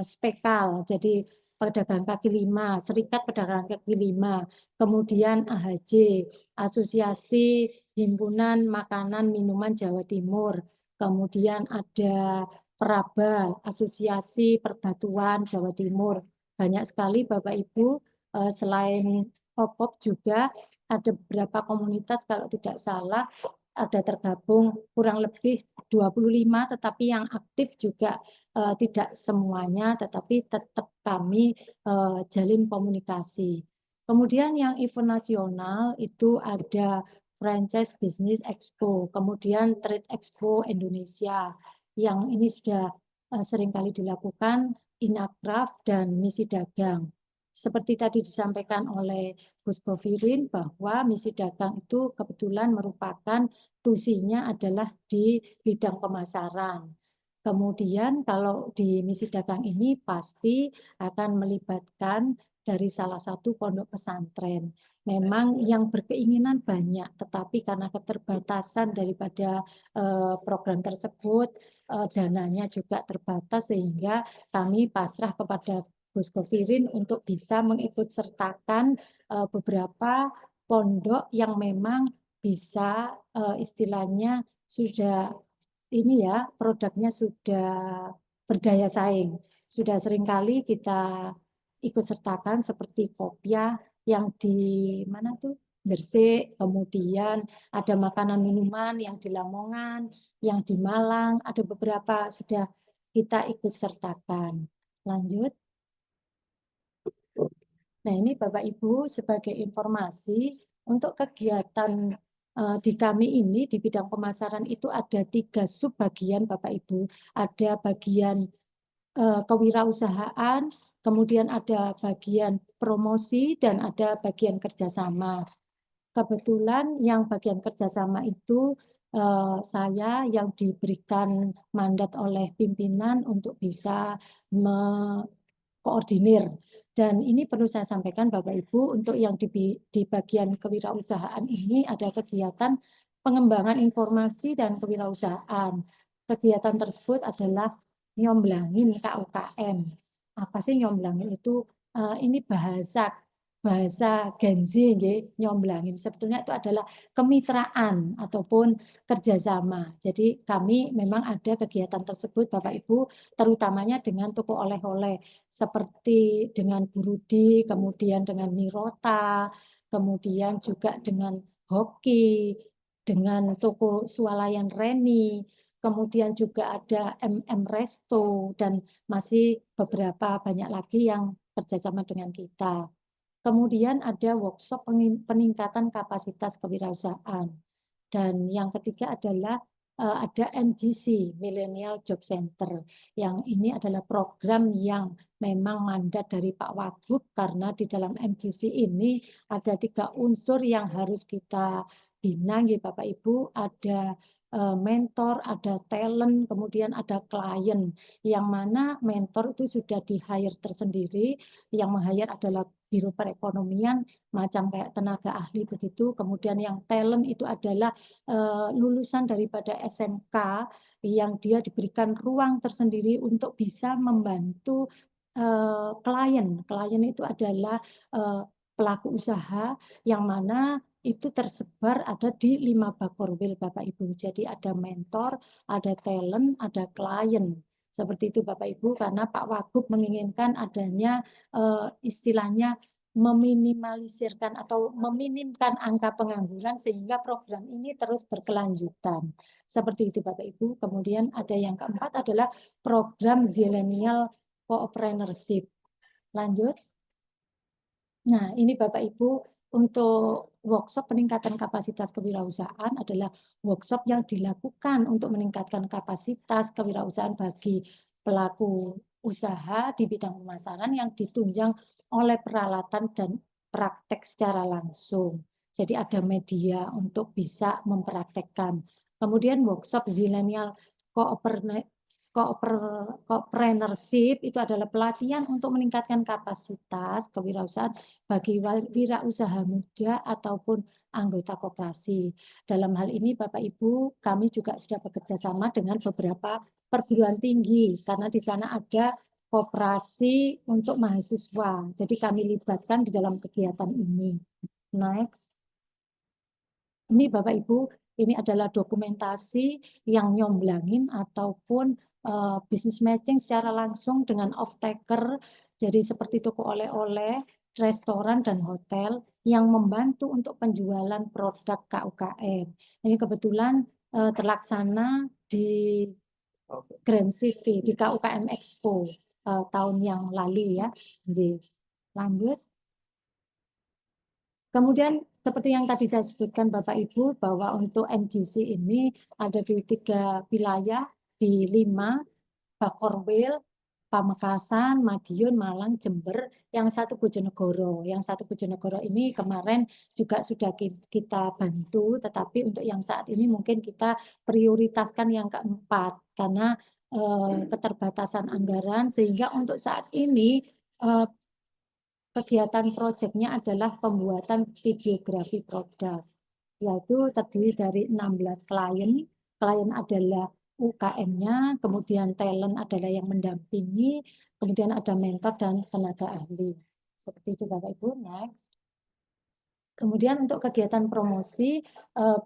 Spekal, jadi pedagang kaki lima, Serikat Pedagang kaki lima, kemudian AHJ, Asosiasi Himpunan Makanan Minuman Jawa Timur, kemudian ada Peraba, Asosiasi Perbatuan Jawa Timur. Banyak sekali Bapak Ibu, selain OPOP juga ada beberapa komunitas kalau tidak salah ada tergabung kurang lebih 25, tetapi yang aktif juga tidak semuanya, tetapi tetap kami jalin komunikasi. Kemudian yang event nasional itu ada Franchise Business Expo, kemudian Trade Expo Indonesia, yang ini sudah seringkali dilakukan Inakraf dan Misi Dagang. Seperti tadi disampaikan oleh Gus Kofirin bahwa Misi Dagang itu kebetulan merupakan tusinya adalah di bidang pemasaran. Kemudian kalau di Misi Dagang ini pasti akan melibatkan dari salah satu pondok pesantren. Memang yang berkeinginan banyak, tetapi karena keterbatasan daripada program tersebut, dananya juga terbatas sehingga kami pasrah kepada Gus Kofirin untuk bisa mengikut sertakan beberapa pondok yang memang bisa istilahnya sudah ini ya produknya sudah berdaya saing. Sudah seringkali kita ikut sertakan seperti Kopya yang di mana tuh Gresik, kemudian ada makanan minuman yang di Lamongan, yang di Malang, ada beberapa sudah kita ikut sertakan. Lanjut. Nah, ini Bapak Ibu sebagai informasi untuk kegiatan di kami ini di bidang pemasaran itu ada 3 subbagian Bapak Ibu. Ada bagian kewirausahaan, kemudian ada bagian promosi dan ada bagian kerjasama. Kebetulan yang bagian kerjasama itu saya yang diberikan mandat oleh pimpinan untuk bisa koordinir. Dan ini perlu saya sampaikan Bapak Ibu, untuk yang di bagian kewirausahaan ini ada kegiatan pengembangan informasi dan kewirausahaan. Kegiatan tersebut adalah nyomblangin KUKM. Apa sih nyomblangin itu? Ini bahasa Gen Z, nyomblangin. Sebetulnya itu adalah kemitraan ataupun kerjasama. Jadi kami memang ada kegiatan tersebut Bapak Ibu, terutamanya dengan toko oleh-oleh seperti dengan Burudi, kemudian dengan Mirota, kemudian juga dengan Hoki, dengan toko swalayan Reni, kemudian juga ada MM Resto, dan masih beberapa banyak lagi yang kerjasama dengan kita. Kemudian ada workshop peningkatan kapasitas kewirausahaan. Dan yang ketiga adalah ada MGC, Millennial Job Center. Yang ini adalah program yang memang mandat dari Pak Wagub, karena di dalam MGC ini ada 3 unsur yang harus kita bina, ya Bapak Ibu. Ada mentor, ada talent, kemudian ada klien. Yang mana mentor itu sudah di-hire tersendiri, yang meng-hire adalah Biro Perekonomian, macam kayak tenaga ahli begitu. Kemudian yang talent itu adalah lulusan daripada SMK yang dia diberikan ruang tersendiri untuk bisa membantu klien. Klien itu adalah pelaku usaha yang mana itu tersebar ada di 5 bakorwil Bapak Ibu. Jadi ada mentor, ada talent, ada klien. Seperti itu Bapak Ibu, karena Pak Wagub menginginkan adanya istilahnya meminimalisirkan atau meminimkan angka pengangguran sehingga program ini terus berkelanjutan. Seperti itu Bapak Ibu. Kemudian ada yang keempat adalah program Zillennial Coopreneur-ship. Lanjut. Nah, ini Bapak Ibu, untuk workshop peningkatan kapasitas kewirausahaan adalah workshop yang dilakukan untuk meningkatkan kapasitas kewirausahaan bagi pelaku usaha di bidang pemasaran yang ditunjang oleh peralatan dan praktek secara langsung. Jadi ada media untuk bisa mempraktekkan. Kemudian workshop Zillennial Coopreneur-ship itu adalah pelatihan untuk meningkatkan kapasitas kewirausahaan bagi wirausaha muda ataupun anggota koperasi. Dalam hal ini Bapak Ibu, kami juga sudah bekerja sama dengan beberapa perguruan tinggi karena di sana ada koperasi untuk mahasiswa. Jadi kami libatkan di dalam kegiatan ini. Next. Ini Bapak Ibu, ini adalah dokumentasi yang nyomblangin ataupun bisnis matching secara langsung dengan off-taker, jadi seperti toko oleh-oleh, restoran, dan hotel yang membantu untuk penjualan produk KUKM. Ini kebetulan terlaksana di Grand City, di KUKM Expo tahun yang lalu ya. Jadi, lanjut. Kemudian seperti yang tadi saya sebutkan Bapak Ibu, bahwa untuk MGC ini ada di 3 wilayah, di 5, Bakorwil, Pamekasan, Madiun, Malang, Jember, yang 1 Bojonegoro. Yang 1 Bojonegoro ini kemarin juga sudah kita bantu, tetapi untuk yang saat ini mungkin kita prioritaskan yang keempat, karena keterbatasan anggaran, sehingga untuk saat ini kegiatan proyeknya adalah pembuatan videografi produk, yaitu terdiri dari 16 klien. Klien adalah UKM-nya, kemudian talent adalah yang mendampingi, kemudian ada mentor dan tenaga ahli. Seperti itu Bapak Ibu. Next. Kemudian untuk kegiatan promosi,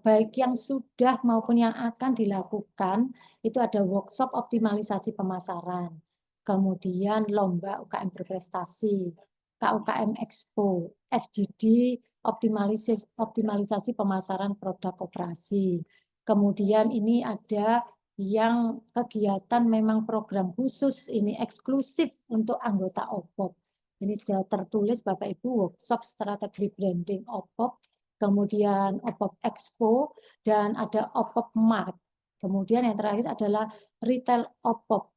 baik yang sudah maupun yang akan dilakukan, itu ada workshop optimalisasi pemasaran, kemudian lomba UKM berprestasi, KUKM Expo, FGD, optimalisasi pemasaran produk koperasi. Kemudian ini ada yang kegiatan memang program khusus, ini eksklusif untuk anggota OPOP. Ini sudah tertulis Bapak Ibu, workshop strategi branding OPOP, kemudian OPOP Expo, dan ada OPOP Mart. Kemudian yang terakhir adalah retail OPOP.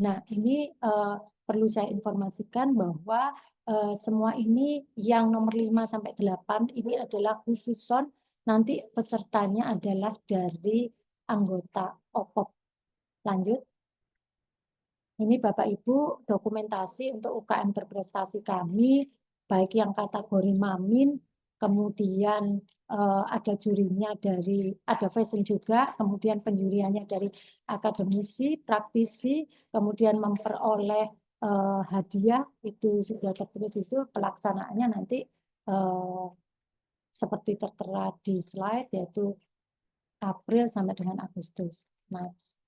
Nah, ini perlu saya informasikan bahwa semua ini yang nomor 5 sampai 8 ini adalah khususon, nanti pesertanya adalah dari anggota OPOP. Lanjut. Ini Bapak Ibu dokumentasi untuk UKM berprestasi kami, baik yang kategori Mamin, kemudian ada jurinya dari, ada fashion juga, kemudian penjuriannya dari akademisi, praktisi, kemudian memperoleh hadiah, itu sudah tertulis itu, pelaksanaannya nanti seperti tertera di slide, yaitu April sampai dengan Agustus. Next.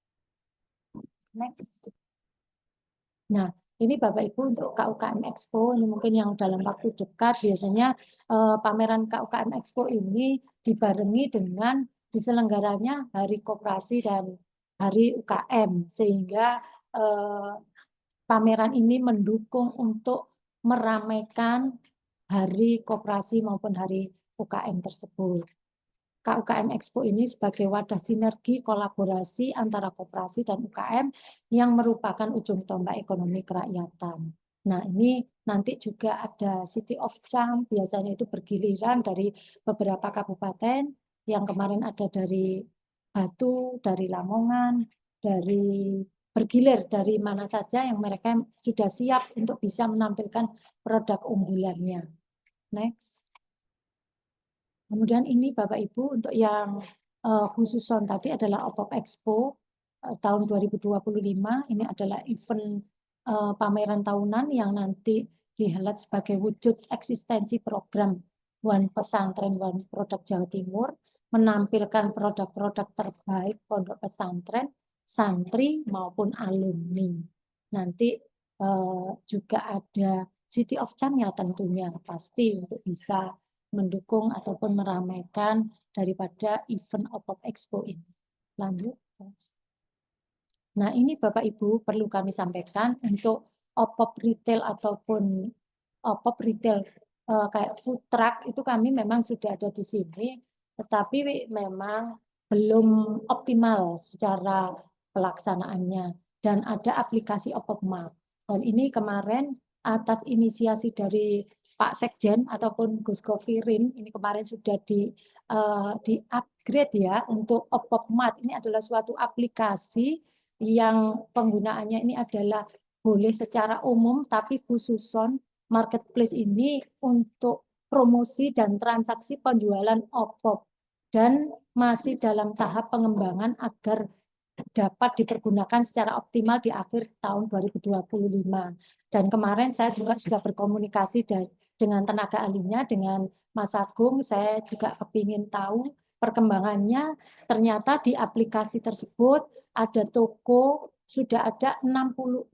Nah, ini Bapak Ibu untuk KUKM Expo, ini mungkin yang dalam waktu dekat, biasanya pameran KUKM Expo ini dibarengi dengan diselenggaranya Hari Koperasi dan Hari UKM, sehingga pameran ini mendukung untuk meramaikan Hari Koperasi maupun Hari UKM tersebut. KUKM Expo ini sebagai wadah sinergi kolaborasi antara koperasi dan UKM yang merupakan ujung tombak ekonomi kerakyatan. Nah, ini nanti juga ada City of Charm, biasanya itu bergiliran dari beberapa kabupaten, yang kemarin ada dari Batu, dari Lamongan, dari bergilir dari mana saja yang mereka sudah siap untuk bisa menampilkan produk unggulannya. Next. Kemudian ini Bapak Ibu untuk yang khususon tadi adalah OPOP Expo tahun 2025. Ini adalah event pameran tahunan yang nanti dihelat sebagai wujud eksistensi program One Pesantren One Produk Jawa Timur, menampilkan produk-produk terbaik pondok pesantren, santri maupun alumni. Nanti juga ada City of Charm-nya tentunya pasti untuk bisa mendukung ataupun meramaikan daripada event OPOP Expo ini. Lanjut. Nah, ini Bapak Ibu perlu kami sampaikan untuk OPOP retail ataupun OPOP retail kayak food truck itu kami memang sudah ada di sini, tetapi memang belum optimal secara pelaksanaannya, dan ada aplikasi OPOP Mart. Dan ini kemarin atas inisiasi dari Pak Sekjen ataupun Gus Kofirin, ini kemarin sudah di-upgrade ya untuk OPOP Mart. Ini adalah suatu aplikasi yang penggunaannya ini adalah boleh secara umum, tapi khususon marketplace ini untuk promosi dan transaksi penjualan OPOP, dan masih dalam tahap pengembangan agar dapat dipergunakan secara optimal di akhir tahun 2025. Dan kemarin saya juga sudah berkomunikasi dengan tenaga ahlinya, dengan Mas Agung. Saya juga kepingin tahu perkembangannya. Ternyata di aplikasi tersebut ada toko, sudah ada 661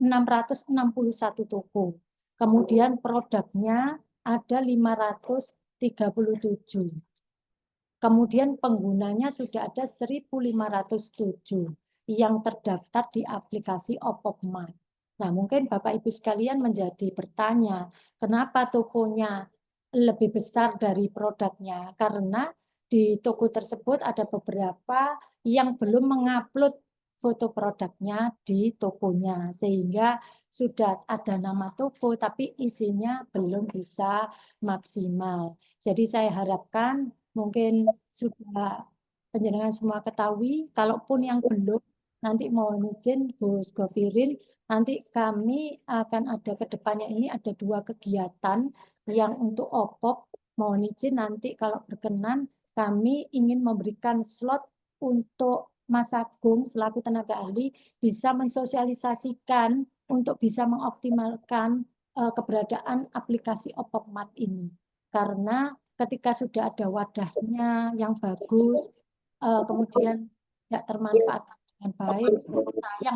toko. Kemudian produknya ada 537. Kemudian penggunanya sudah ada 1.507 yang terdaftar di aplikasi OPOP Mart. Nah, mungkin Bapak Ibu sekalian menjadi bertanya, kenapa tokonya lebih besar dari produknya? Karena di toko tersebut ada beberapa yang belum mengupload foto produknya di tokonya, sehingga sudah ada nama toko tapi isinya belum bisa maksimal. Jadi saya harapkan mungkin sudah penjenengan semua ketahui, kalaupun yang belum, nanti mohon izin Gus Gofirin, nanti kami akan ada ke depannya ini ada 2 kegiatan yang untuk OPOP, mohon izin nanti kalau berkenan kami ingin memberikan slot untuk Mas Agung selaku tenaga ahli bisa mensosialisasikan untuk bisa mengoptimalkan keberadaan aplikasi OPOP Mart ini. Karena ketika sudah ada wadahnya yang bagus, kemudian tidak termanfaatkan dengan baik, sayang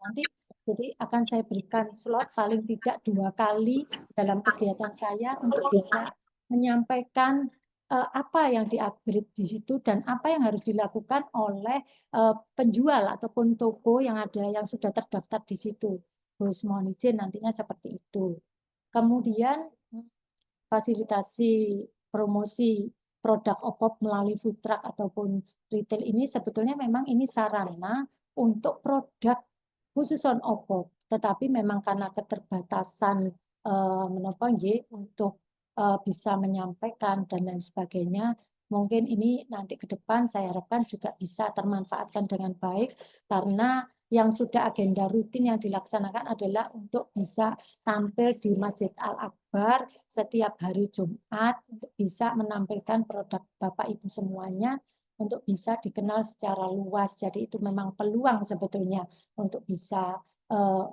nanti. Jadi akan saya berikan slot paling tidak 2 kali dalam kegiatan saya untuk bisa menyampaikan apa yang di-upgrade di situ dan apa yang harus dilakukan oleh penjual ataupun toko yang ada yang sudah terdaftar di situ. Gus mohon izin nantinya seperti itu. Kemudian fasilitasi promosi produk OPOP melalui food truck ataupun retail ini sebetulnya memang ini sarana untuk produk khususon OPOP, tetapi memang karena keterbatasan untuk bisa menyampaikan dan lain sebagainya, mungkin ini nanti ke depan saya harapkan juga bisa termanfaatkan dengan baik, karena yang sudah agenda rutin yang dilaksanakan adalah untuk bisa tampil di Masjid Al-Akbar setiap hari Jumat, untuk bisa menampilkan produk Bapak Ibu semuanya, untuk bisa dikenal secara luas. Jadi itu memang peluang sebetulnya untuk bisa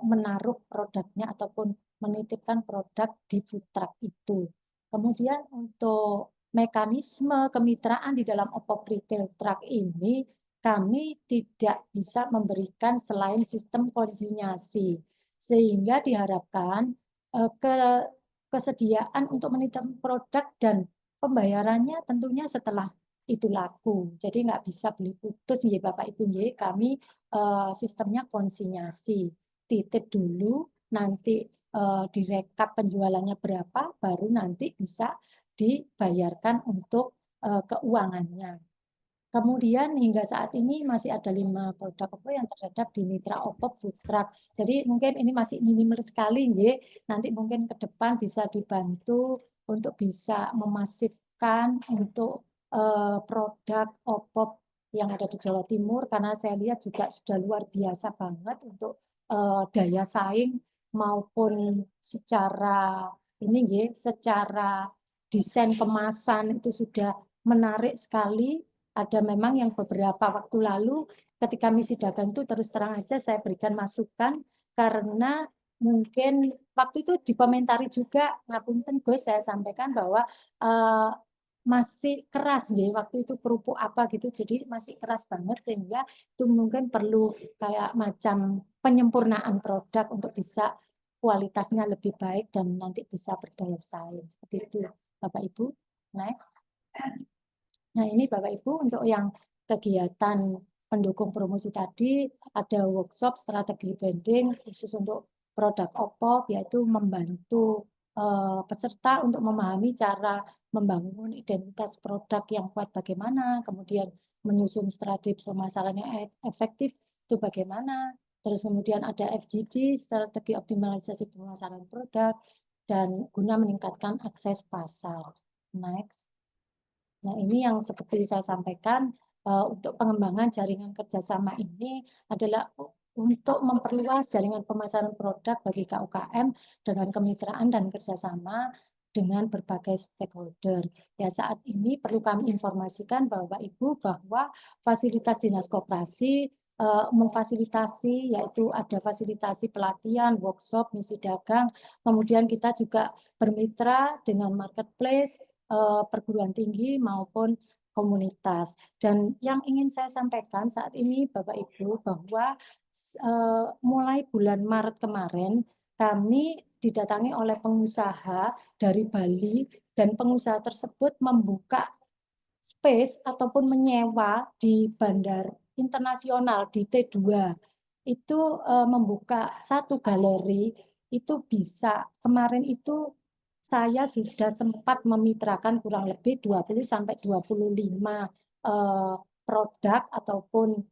menaruh produknya ataupun menitipkan produk di food truck itu. Kemudian untuk mekanisme kemitraan di dalam OPOP Retail Truck ini, kami tidak bisa memberikan selain sistem konsinyasi, sehingga diharapkan kesediaan untuk menitipkan produk dan pembayarannya tentunya setelah itu laku. Jadi nggak bisa beli putus nggih Bapak Ibu nggih. Kami sistemnya konsinyasi. Titip dulu, nanti direkap penjualannya berapa, baru nanti bisa dibayarkan untuk keuangannya. Kemudian hingga saat ini masih ada 5 produk OPPO yang terdapat di Mitra OPPO Food Truck. Jadi mungkin ini masih minimal sekali, nggih. Nanti mungkin ke depan bisa dibantu untuk bisa memasifkan untuk produk OPPO yang ada di Jawa Timur, karena saya lihat juga sudah luar biasa banget untuk daya saing maupun secara ini nggih, secara desain kemasan itu sudah menarik sekali. Ada memang yang beberapa waktu lalu ketika misi dagang itu terus terang aja saya berikan masukan karena mungkin waktu itu dikomentari juga, ngapunten Gus, saya sampaikan bahwa masih keras ya waktu itu kerupuk apa gitu, jadi masih keras banget sehingga itu mungkin perlu kayak macam penyempurnaan produk untuk bisa kualitasnya lebih baik dan nanti bisa berdaya saing seperti itu Bapak Ibu. Next. Nah, ini Bapak Ibu untuk yang kegiatan pendukung promosi tadi ada workshop strategi branding khusus untuk produk OPPO, yaitu membantu peserta untuk memahami cara membangun identitas produk yang kuat bagaimana, kemudian menyusun strategi pemasaran yang efektif itu bagaimana, terus kemudian ada FGD, strategi optimalisasi pemasaran produk, dan guna meningkatkan akses pasar. Next. Nah, ini yang seperti saya sampaikan, untuk pengembangan jaringan kerjasama ini adalah untuk memperluas jaringan pemasaran produk bagi KUKM dengan kemitraan dan kerjasama dengan berbagai stakeholder. Ya, saat ini perlu kami informasikan Bapak Ibu bahwa fasilitas Dinas Koperasi memfasilitasi, yaitu ada fasilitasi pelatihan, workshop, misi dagang, kemudian kita juga bermitra dengan marketplace, perguruan tinggi maupun komunitas. Dan yang ingin saya sampaikan saat ini Bapak Ibu bahwa mulai bulan Maret kemarin kami didatangi oleh pengusaha dari Bali dan pengusaha tersebut membuka space ataupun menyewa di bandar internasional di T2 itu membuka satu galeri itu bisa kemarin itu saya sudah sempat memitrakan kurang lebih 20 sampai 25 produk ataupun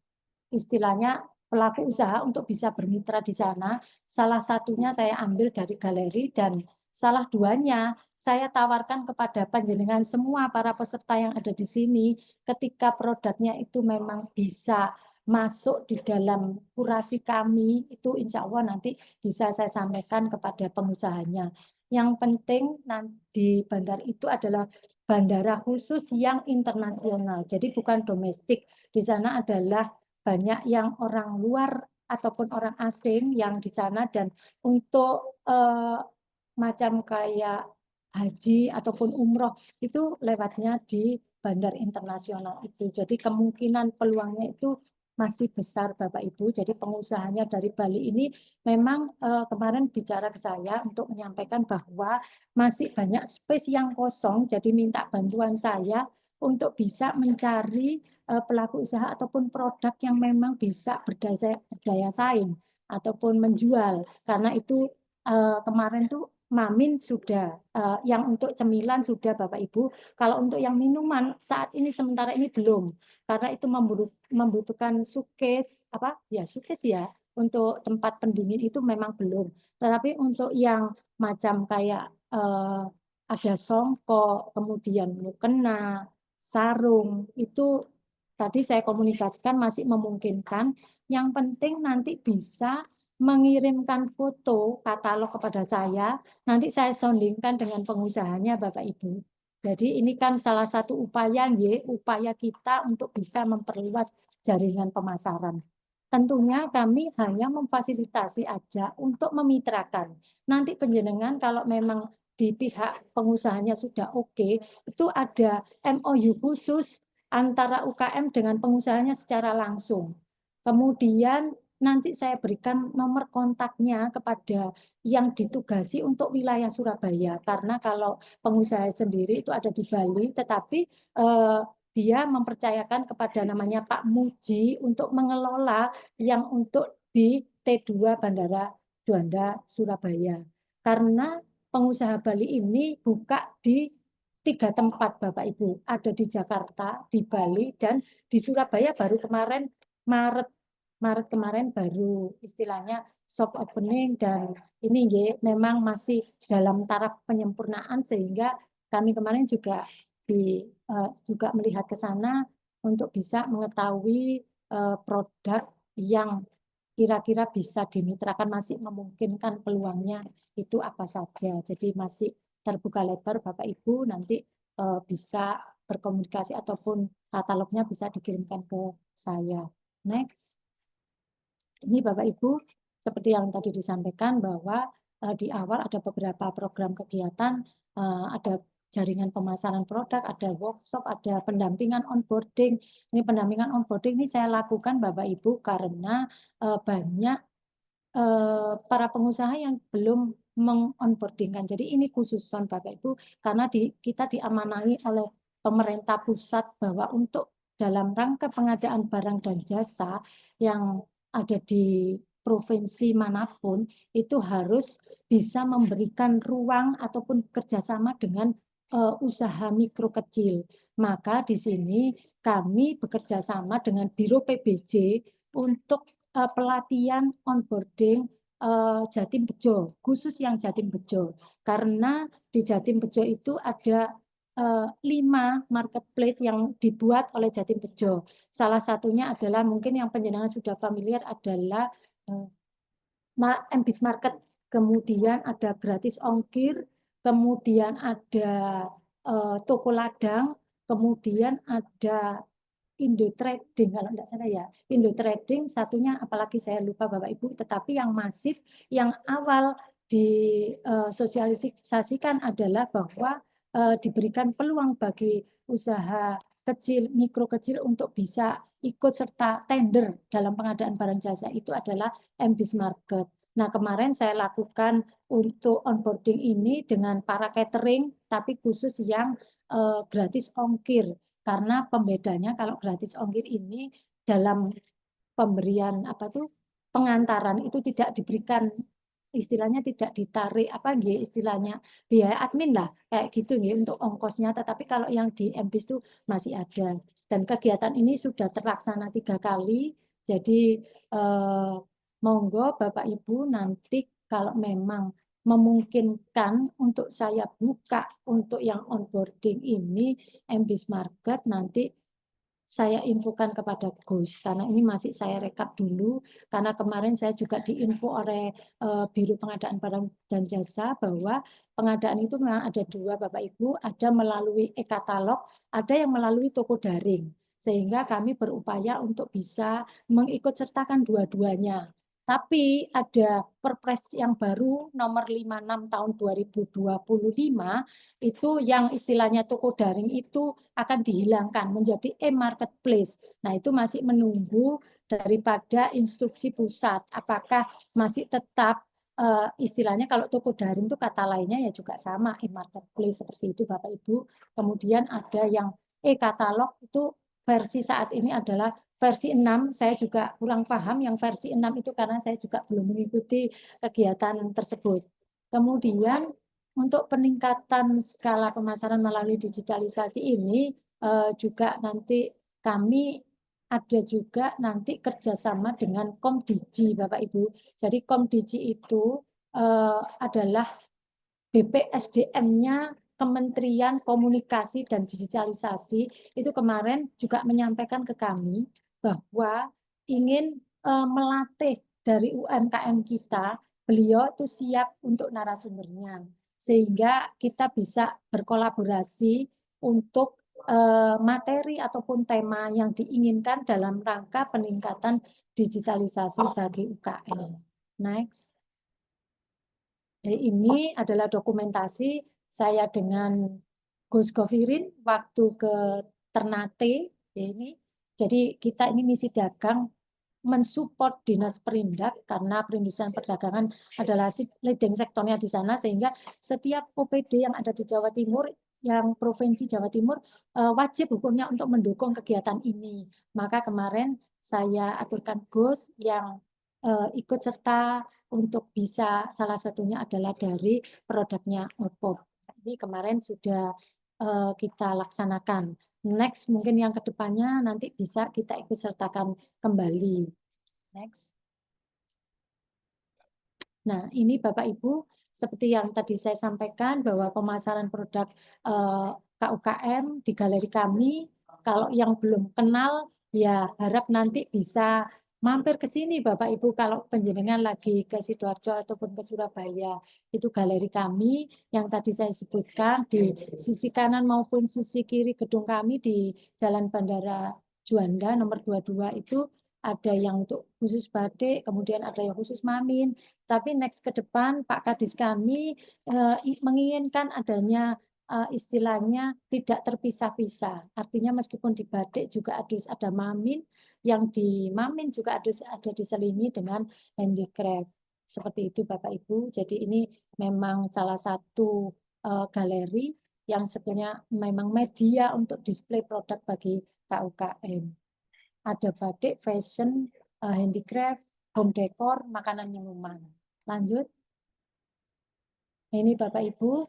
istilahnya pelaku usaha untuk bisa bermitra di sana. Salah satunya saya ambil dari galeri dan salah duanya saya tawarkan kepada panjenengan semua para peserta yang ada di sini ketika produknya itu memang bisa masuk di dalam kurasi kami, itu insya Allah nanti bisa saya sampaikan kepada pengusahanya. Yang penting di bandar itu adalah bandara khusus yang internasional, jadi bukan domestik. Di sana adalah banyak yang orang luar ataupun orang asing yang di sana, dan untuk macam kayak haji ataupun umroh itu lewatnya di bandar internasional itu. Jadi kemungkinan peluangnya itu masih besar Bapak Ibu. Jadi pengusahanya dari Bali ini memang kemarin bicara ke saya untuk menyampaikan bahwa masih banyak space yang kosong, jadi minta bantuan saya untuk bisa mencari pelaku usaha ataupun produk yang memang bisa berdaya saing ataupun menjual, karena itu kemarin tuh Mamin sudah, yang untuk cemilan sudah Bapak Ibu, kalau untuk yang minuman saat ini sementara ini belum, karena itu membutuhkan suitcase, suitcase ya, untuk tempat pendingin itu memang belum. Tetapi untuk yang macam kayak ada songkok, kemudian mukena, sarung, itu tadi saya komunikasikan masih memungkinkan. Yang penting nanti bisa mengirimkan foto katalog kepada saya, nanti saya soundingkan dengan pengusahanya Bapak Ibu. Jadi ini kan salah satu upaya kita untuk bisa memperluas jaringan pemasaran. Tentunya kami hanya memfasilitasi aja untuk memitrakan. Nanti penjenengan kalau memang di pihak pengusahanya sudah oke, itu ada MOU khusus antara UKM dengan pengusahanya secara langsung. Kemudian nanti saya berikan nomor kontaknya kepada yang ditugasi untuk wilayah Surabaya, karena kalau pengusaha sendiri itu ada di Bali, tetapi dia mempercayakan kepada namanya Pak Muji untuk mengelola yang untuk di T2 Bandara Juanda Surabaya. Karena pengusaha Bali ini buka di 3 tempat Bapak Ibu, ada di Jakarta, di Bali, dan di Surabaya baru kemarin Maret kemarin baru istilahnya soft opening, dan ini memang masih dalam taraf penyempurnaan, sehingga kami kemarin juga juga melihat ke sana untuk bisa mengetahui produk yang kira-kira bisa dimitrakan, masih memungkinkan peluangnya itu apa saja. Jadi masih terbuka lebar Bapak Ibu, nanti bisa berkomunikasi ataupun katalognya bisa dikirimkan ke saya. Next. Ini Bapak Ibu, seperti yang tadi disampaikan bahwa di awal ada beberapa program kegiatan, ada jaringan pemasaran produk, ada workshop, ada pendampingan onboarding. Ini pendampingan onboarding ini saya lakukan Bapak Ibu karena banyak para pengusaha yang belum mengonboardingkan. Jadi ini khususan Bapak Ibu karena kita diamanai oleh pemerintah pusat bahwa untuk dalam rangka pengadaan barang dan jasa yang ada di provinsi manapun itu harus bisa memberikan ruang ataupun kerjasama dengan usaha mikro kecil. Maka di sini kami bekerja sama dengan Biro PBJ untuk pelatihan onboarding Jatim Bejo, khusus yang Jatim Bejo. Karena di Jatim Bejo itu ada 5 marketplace yang dibuat oleh Jatim Bejo. Salah satunya adalah mungkin yang penjenengan sudah familiar adalah MBIS Market, kemudian ada gratis ongkir, kemudian ada toko ladang, kemudian ada Indo Trading, kalau tidak salah ya, Indo Trading, satunya apalagi saya lupa Bapak Ibu, tetapi yang masif, yang awal disosialisasikan adalah bahwa diberikan peluang bagi usaha kecil, mikro kecil untuk bisa ikut serta tender dalam pengadaan barang jasa itu adalah MBIS Market. Nah, kemarin saya lakukan untuk onboarding ini dengan para catering, tapi khusus yang gratis ongkir. Karena pembedanya kalau gratis ongkir ini dalam pemberian pengantaran itu tidak diberikan, istilahnya tidak ditarik istilahnya biaya admin lah kayak gitu untuk ongkosnya, tetapi kalau yang di MBIS itu masih ada. Dan kegiatan ini sudah terlaksana 3 kali. Jadi monggo Bapak Ibu nanti kalau memang memungkinkan untuk saya buka untuk yang onboarding ini MBIS Market, nanti saya infokan kepada Gus karena ini masih saya rekap dulu, karena kemarin saya juga diinfo oleh Biro Pengadaan Barang dan Jasa bahwa pengadaan itu memang ada 2 Bapak Ibu, ada melalui e-katalog, ada yang melalui toko daring, sehingga kami berupaya untuk bisa mengikut sertakan dua-duanya. Tapi ada Perpres yang baru nomor 56 tahun 2025 itu yang istilahnya toko daring itu akan dihilangkan menjadi e-marketplace. Nah, itu masih menunggu daripada instruksi pusat. Apakah masih tetap istilahnya kalau toko daring itu kata lainnya ya juga sama e-marketplace seperti itu Bapak Ibu. Kemudian ada yang e-katalog itu versi saat ini adalah versi 6, saya juga kurang paham yang versi 6 itu karena saya juga belum mengikuti kegiatan tersebut. Kemudian untuk peningkatan skala pemasaran melalui digitalisasi ini juga nanti kami ada juga nanti kerjasama dengan Komdigi Bapak Ibu. Jadi Komdigi itu adalah BPSDM-nya Kementerian Komunikasi dan Digitalisasi itu kemarin juga menyampaikan ke kami bahwa ingin melatih dari UMKM kita, beliau itu siap untuk narasumbernya, sehingga kita bisa berkolaborasi untuk materi ataupun tema yang diinginkan dalam rangka peningkatan digitalisasi bagi UKM. Next. Ini adalah dokumentasi saya dengan Gus Govirin waktu ke Ternate ini. Jadi kita ini misi dagang mensupport Dinas Perindak karena perindustrian perdagangan adalah leading sektornya di sana, sehingga setiap OPD yang ada di Jawa Timur yang Provinsi Jawa Timur wajib hukumnya untuk mendukung kegiatan ini. Maka kemarin saya aturkan Gus yang ikut serta untuk bisa, salah satunya adalah dari produknya Oppo. Ini kemarin sudah kita laksanakan. Next mungkin yang kedepannya nanti bisa kita ikut sertakan kembali. Next. Nah, ini Bapak Ibu, seperti yang tadi saya sampaikan bahwa pemasaran produk KUKM di galeri kami, kalau yang belum kenal, ya harap nanti bisa mampir ke sini Bapak Ibu kalau penjenengan lagi ke Sidoarjo ataupun ke Surabaya. Itu galeri kami yang tadi saya sebutkan di sisi kanan maupun sisi kiri gedung kami di Jalan Bandara Juanda nomor 22 itu ada yang untuk khusus batik, kemudian ada yang khusus mamin. Tapi next ke depan Pak Kadis kami menginginkan adanya istilahnya tidak terpisah-pisah. Artinya meskipun di batik juga harus ada mamin, yang di mamin juga harus ada diselingi dengan handicraft. Seperti itu Bapak Ibu. Jadi ini memang salah satu galeri yang sebetulnya memang media untuk display produk bagi KUKM. Ada batik, fashion, handicraft, home decor, makanan minuman. Lanjut. Ini Bapak Ibu,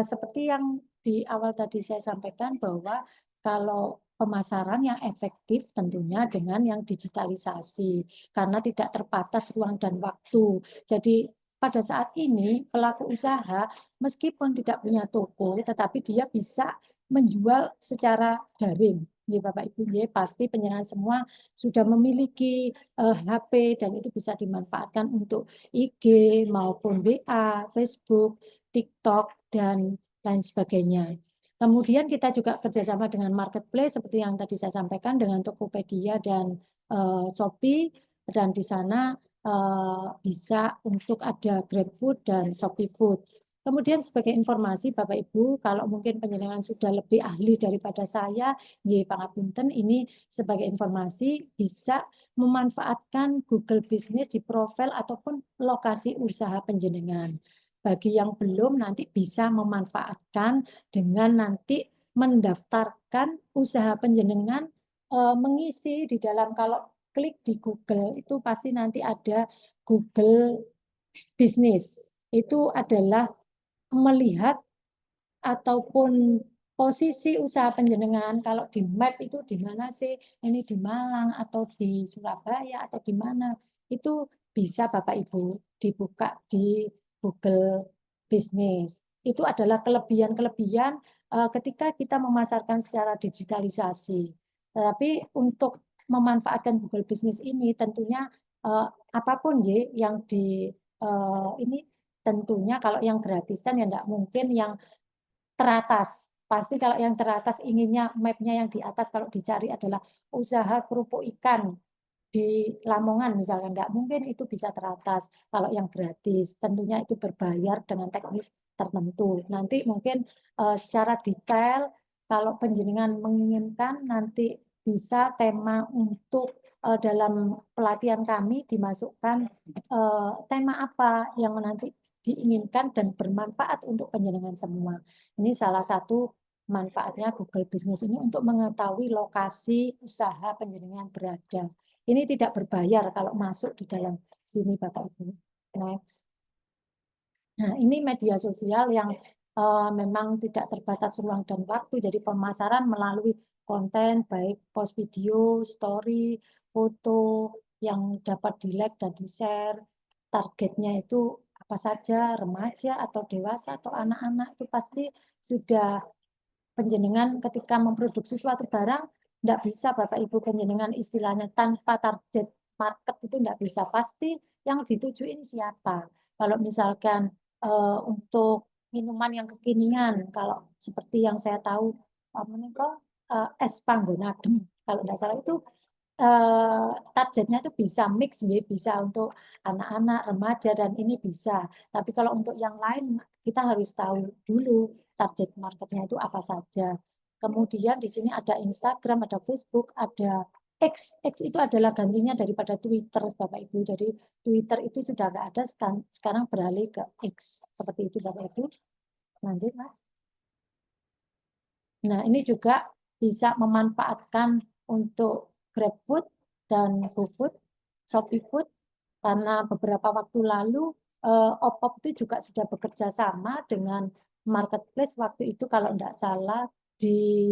seperti yang di awal tadi saya sampaikan bahwa kalau pemasaran yang efektif tentunya dengan yang digitalisasi karena tidak terbatas ruang dan waktu. Jadi pada saat ini pelaku usaha meskipun tidak punya toko tetapi dia bisa menjual secara daring. Ya Bapak Ibu, ya pasti penjenengan semua sudah memiliki HP dan itu bisa dimanfaatkan untuk IG maupun WA, Facebook, TikTok, dan lain sebagainya. Kemudian kita juga kerjasama dengan marketplace seperti yang tadi saya sampaikan dengan Tokopedia dan Shopee, dan di sana bisa untuk ada GrabFood dan Shopee Food. Kemudian sebagai informasi Bapak Ibu, kalau mungkin penjenengan sudah lebih ahli daripada saya, nggih pangapunten, ini sebagai informasi bisa memanfaatkan Google Business di profil ataupun lokasi usaha penjenengan. Bagi yang belum nanti bisa memanfaatkan dengan nanti mendaftarkan usaha penjenengan, mengisi di dalam, kalau klik di Google itu pasti nanti ada Google Business. Itu adalah melihat ataupun posisi usaha penjenengan, kalau di map itu di mana sih, ini di Malang atau di Surabaya atau di mana, itu bisa Bapak Ibu dibuka di Google Business. Itu adalah kelebihan-kelebihan ketika kita memasarkan secara digitalisasi. Tapi untuk memanfaatkan Google Business ini tentunya apapun ya yang di ini tentunya kalau yang gratisan ya enggak mungkin yang teratas. Pasti kalau yang teratas inginnya mapnya yang di atas, kalau dicari adalah usaha kerupuk ikan di Lamongan misalkan, enggak mungkin itu bisa teratas. Kalau yang gratis tentunya itu berbayar dengan teknis tertentu. Nanti mungkin secara detail kalau penjenengan menginginkan nanti bisa tema untuk dalam pelatihan kami dimasukkan tema apa yang nanti diinginkan dan bermanfaat untuk penjenengan semua. Ini salah satu manfaatnya Google Business ini untuk mengetahui lokasi usaha penjenengan berada. Ini tidak berbayar kalau masuk di dalam sini Bapak Ibu. Next. Nah, ini media sosial yang memang tidak terbatas ruang dan waktu. Jadi pemasaran melalui konten baik post video, story, foto yang dapat di-like dan di-share. Targetnya itu apa saja, remaja atau dewasa atau anak-anak, itu pasti sudah penjenengan ketika memproduksi suatu barang, tidak bisa Bapak Ibu penjenengan istilahnya tanpa target market itu tidak bisa. Pasti yang dituju ini siapa. Kalau misalkan untuk minuman yang kekinian, kalau seperti yang saya tahu, es Panggonadem, kalau tidak salah itu targetnya itu bisa mix, bisa untuk anak-anak, remaja, dan ini bisa. Tapi kalau untuk yang lain, kita harus tahu dulu target marketnya itu apa saja. Kemudian di sini ada Instagram, ada Facebook, ada X. X itu adalah gantinya daripada Twitter, Bapak Ibu. Jadi Twitter itu sudah nggak ada, sekarang beralih ke X. Seperti itu Bapak Ibu. Lanjut, Mas. Nah, ini juga bisa memanfaatkan untuk GrabFood dan GoFood, ShopeeFood, karena beberapa waktu lalu OPOP itu juga sudah bekerja sama dengan marketplace waktu itu kalau tidak salah di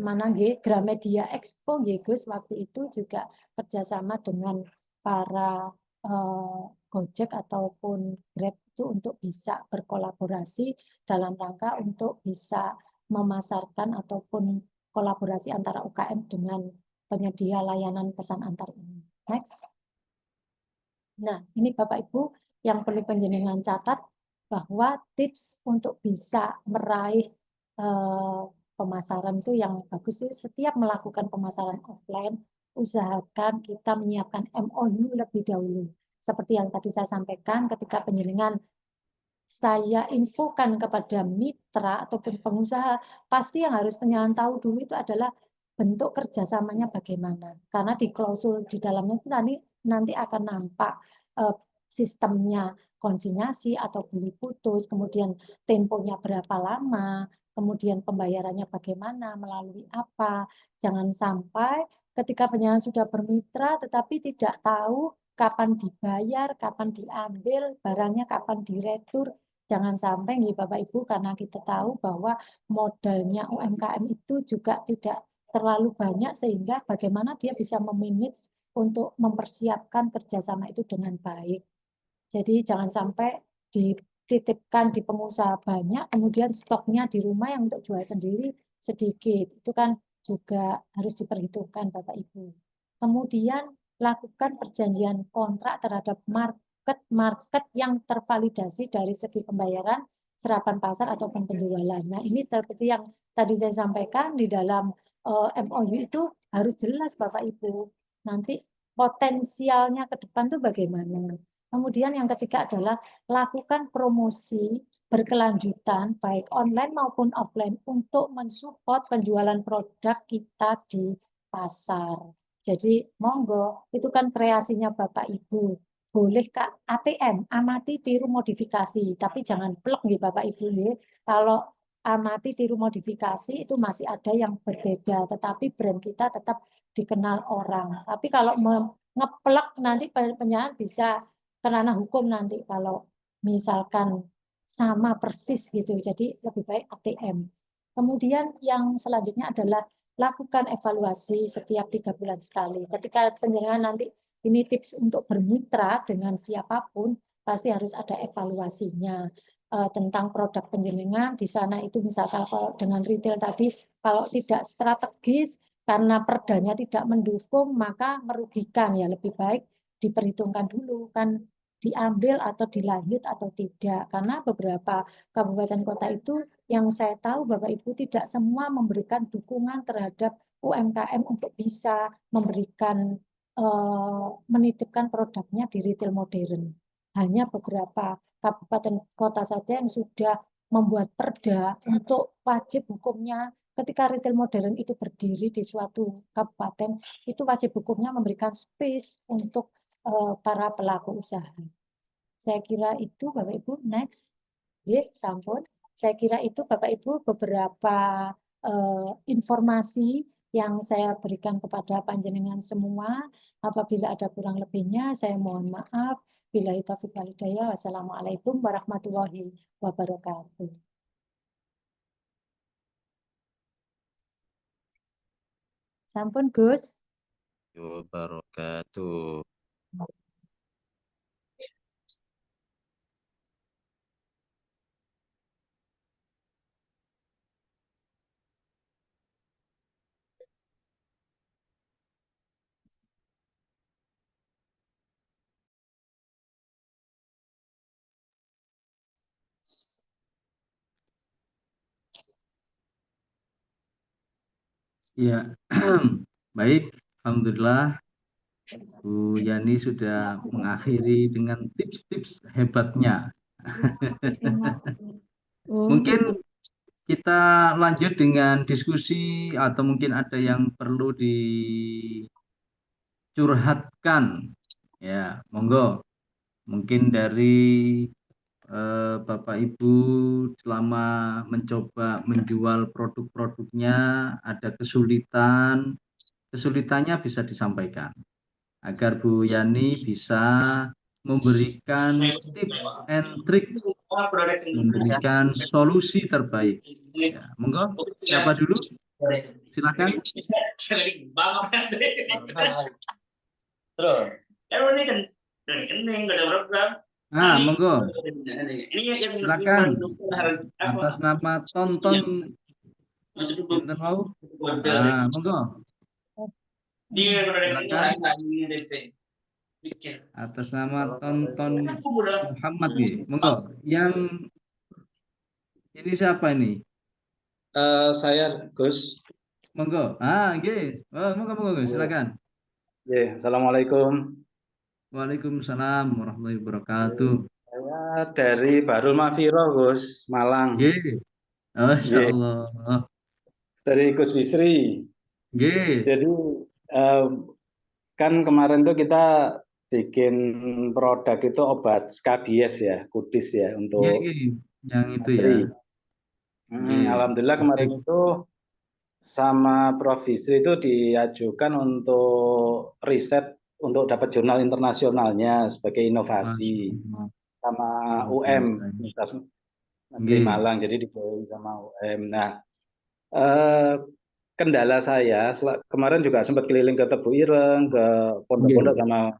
mana Gramedia Expo Gus waktu itu juga kerjasama dengan para Gojek ataupun Grab itu untuk bisa berkolaborasi dalam rangka untuk bisa memasarkan ataupun kolaborasi antara UKM dengan penyedia layanan pesan antar ini. Next. Nah, ini Bapak Ibu yang perlu penjenengan catat bahwa tips untuk bisa meraih pemasaran itu yang bagus itu setiap melakukan pemasaran offline, usahakan kita menyiapkan MOU lebih dahulu. Seperti yang tadi saya sampaikan ketika penjenengan saya infokan kepada mitra ataupun pengusaha, pasti yang harus penjenengan tahu dulu itu adalah bentuk kerjasamanya bagaimana. Karena di klausul di dalamnya itu nanti akan nampak sistemnya konsinyasi atau beli putus, kemudian temponya berapa lama, kemudian pembayarannya bagaimana, melalui apa. Jangan sampai ketika penjenengan sudah bermitra tetapi tidak tahu kapan dibayar, kapan diambil, barangnya kapan diretur. Jangan sampai nih Bapak Ibu, karena kita tahu bahwa modalnya UMKM itu juga tidak terlalu banyak sehingga bagaimana dia bisa memanage untuk mempersiapkan kerjasama itu dengan baik. Jadi jangan sampai dititipkan di pengusaha banyak, kemudian stoknya di rumah yang untuk jual sendiri sedikit. Itu kan juga harus diperhitungkan Bapak Ibu. Kemudian lakukan perjanjian kontrak terhadap market yang tervalidasi dari segi pembayaran, serapan pasar ataupun penjualan. Nah, ini seperti yang tadi saya sampaikan di dalam MOU itu harus jelas Bapak Ibu. Nanti potensialnya ke depan itu bagaimana. Kemudian yang ketiga adalah lakukan promosi berkelanjutan baik online maupun offline untuk mensupport penjualan produk kita di pasar. Jadi monggo, itu kan kreasinya Bapak Ibu. Boleh Kak ATM, amati tiru modifikasi, tapi jangan plek nih Bapak Ibu ya. Kalau amati tiru modifikasi itu masih ada yang berbeda, tetapi brand kita tetap dikenal orang. Tapi kalau ngeplek nanti penyanyi bisa kena hukum nanti kalau misalkan sama persis gitu. Jadi lebih baik ATM. Kemudian yang selanjutnya adalah lakukan evaluasi setiap 3 bulan sekali. Ketika penjenengan nanti ini tips untuk bermitra dengan siapapun, pasti harus ada evaluasinya tentang produk penjenengan. Di sana itu misalkan kalau dengan retail tadi, kalau tidak strategis karena perdanya tidak mendukung, maka merugikan ya. Lebih baik diperhitungkan dulu kan diambil atau dilanjut atau tidak. Karena beberapa kabupaten kota itu yang saya tahu Bapak Ibu tidak semua memberikan dukungan terhadap UMKM untuk bisa memberikan menitipkan produknya di retail modern. Hanya beberapa kabupaten kota saja yang sudah membuat perda untuk wajib hukumnya ketika retail modern itu berdiri di suatu kabupaten, itu wajib hukumnya memberikan space untuk para pelaku usaha. Saya kira itu Bapak Ibu. Next. Sampun. Saya kira itu Bapak Ibu beberapa informasi yang saya berikan kepada panjenengan semua. Apabila ada kurang lebihnya, saya mohon maaf. Billahi taufiq wal hidayah. Wassalamualaikum warahmatullahi wabarakatuh. Sampun Gus. Wabarakatuh. Ya, baik. Alhamdulillah, Bu Yani sudah mengakhiri dengan tips-tips hebatnya. Mungkin kita lanjut dengan diskusi atau mungkin ada yang perlu dicurhatkan. Ya, monggo. Mungkin dari Bapak Ibu selama mencoba menjual produk-produknya ada kesulitannya bisa disampaikan agar Bu Yani bisa memberikan tips and trick, memberikan solusi terbaik. Ya, monggo, siapa dulu? Silakan. Nah, monggo. Silakan. Atas nama tonton Enten mau? Ah, monggo. Silakan. Atas nama tonton Muhammad nggih. Monggo. Yang ini siapa ini? Saya Gus. Monggo. Ah, nggih. Oh, monggo Gus, silakan. Assalamualaikum. Waalaikumsalam warahmatullahi wabarakatuh. Saya dari Bahrul Mafiro, Gus, Malang. Nggih. Masyaallah. Dari Gus Bisri. Nggih. Jadi kan kemarin tuh kita bikin produk itu obat skabies ya, kudis ya untuk Nggih. Yang itu ya. Nggih. Alhamdulillah kemarin itu sama Prof. Bisri itu diajukan untuk riset untuk dapat jurnal internasionalnya sebagai inovasi sama UM Universitas Negeri Malang, jadi dibiayai sama UM. Nah, kendala saya kemarin juga sempat keliling ke Tebu Ireng, ke pondok-pondok sama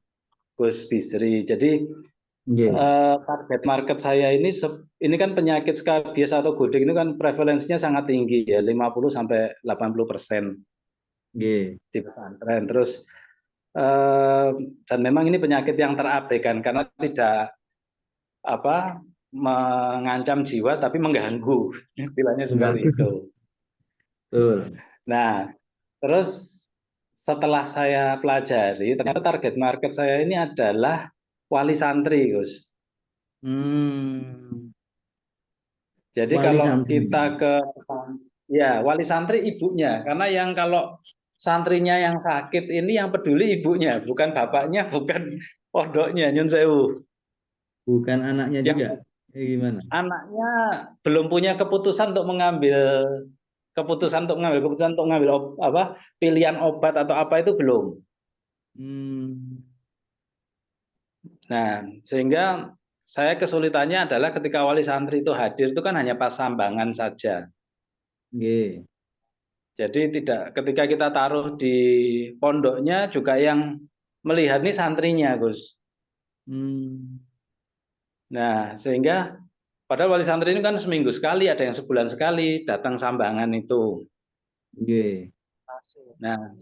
Gus Bisri. Jadi target market saya ini kan penyakit skabies atau gudik ini kan prevalensinya sangat tinggi ya, 50-80% di pesantren. Terus dan memang ini penyakit yang terabaikan karena tidak mengancam jiwa tapi mengganggu, istilahnya seperti itu. Betul. Nah, terus setelah saya pelajari ternyata target market saya ini adalah wali santri, Gus. Jadi Wali kalau santri. kita wali santri ibunya, karena yang kalau santrinya yang sakit ini yang peduli ibunya, bukan bapaknya, bukan pondoknya, nyun sewu. Bukan anaknya juga. Gimana? Anaknya belum punya keputusan untuk mengambil keputusan untuk mengambil pilihan obat atau apa itu belum. Nah, sehingga saya kesulitannya adalah ketika wali santri itu hadir itu kan hanya pas sambangan saja. Jadi ketika kita taruh di pondoknya juga yang melihat nih santrinya, Gus. Nah, sehingga padahal wali santri ini kan seminggu sekali, ada yang sebulan sekali datang sambangan itu. Nah,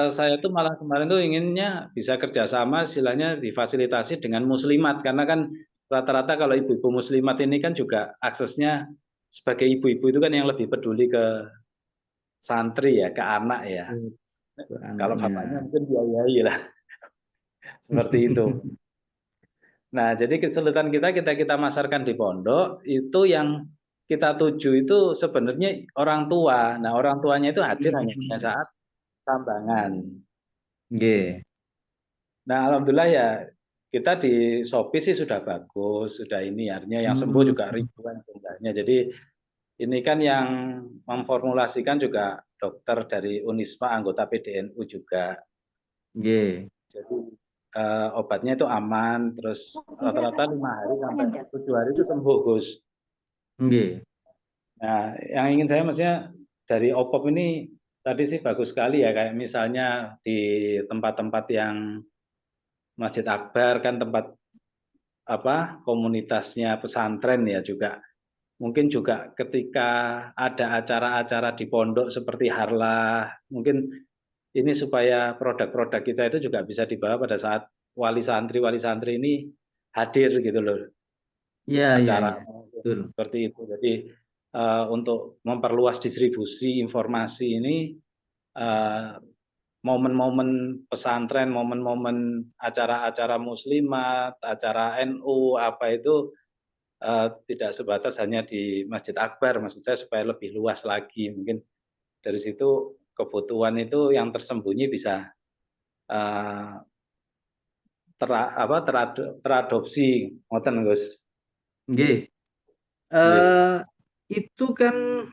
saya tuh malah kemarin tuh inginnya bisa kerjasama, istilahnya difasilitasi dengan muslimat, karena kan rata-rata kalau ibu-ibu muslimat ini kan juga aksesnya sebagai ibu-ibu itu kan yang lebih peduli ke santri ya, ke anak ya. Kalau bapaknya mungkin biayai lah, seperti itu. Nah, jadi kesulitan kita masarkan di pondok itu yang kita tuju itu sebenarnya orang tua. Nah, orang tuanya itu hadir hanya saat sambangan. Nah, alhamdulillah ya kita di Shopee sih sudah bagus, sudah ini artinya yang sembuh juga ribuan jumlahnya. Jadi ini kan yang memformulasikan juga dokter dari Unisma, anggota PDNU juga. Jadi obatnya itu aman, terus rata-rata 5 hari sampai 7 hari itu sembuh, Gus. Nah, yang ingin saya maksudnya dari OPOP ini tadi sih bagus sekali ya, kayak misalnya di tempat-tempat yang Masjid Akbar kan tempat komunitasnya pesantren ya juga. Mungkin juga ketika ada acara-acara di pondok seperti harlah, mungkin ini supaya produk-produk kita itu juga bisa dibawa pada saat wali santri ini hadir gitu loh. Acara seperti itu. Jadi untuk memperluas distribusi informasi ini, momen-momen pesantren, momen-momen acara-acara muslimat, acara NU apa itu tidak sebatas hanya di Masjid Akbar, maksud saya supaya lebih luas lagi. Mungkin dari situ kebutuhan itu yang tersembunyi bisa teradopsi, ngoten Gus. Nggih. Nggih. Itu kan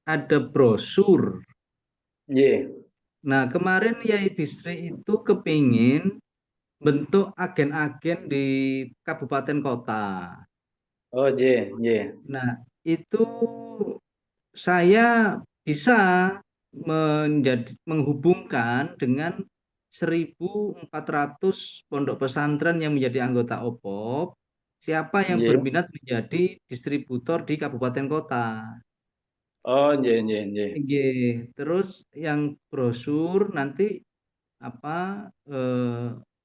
ada brosur. Nggih. Nah, kemarin Yai Bisri itu kepingin bentuk agen-agen di kabupaten kota. Oh, nggih, nggih. Nah, itu saya bisa menghubungkan dengan 1.400 pondok pesantren yang menjadi anggota OPOP. Siapa yang Nggih. berminat menjadi distributor di kabupaten kota? Oh, nggih, nggih, nggih. Nggih. Terus yang brosur nanti apa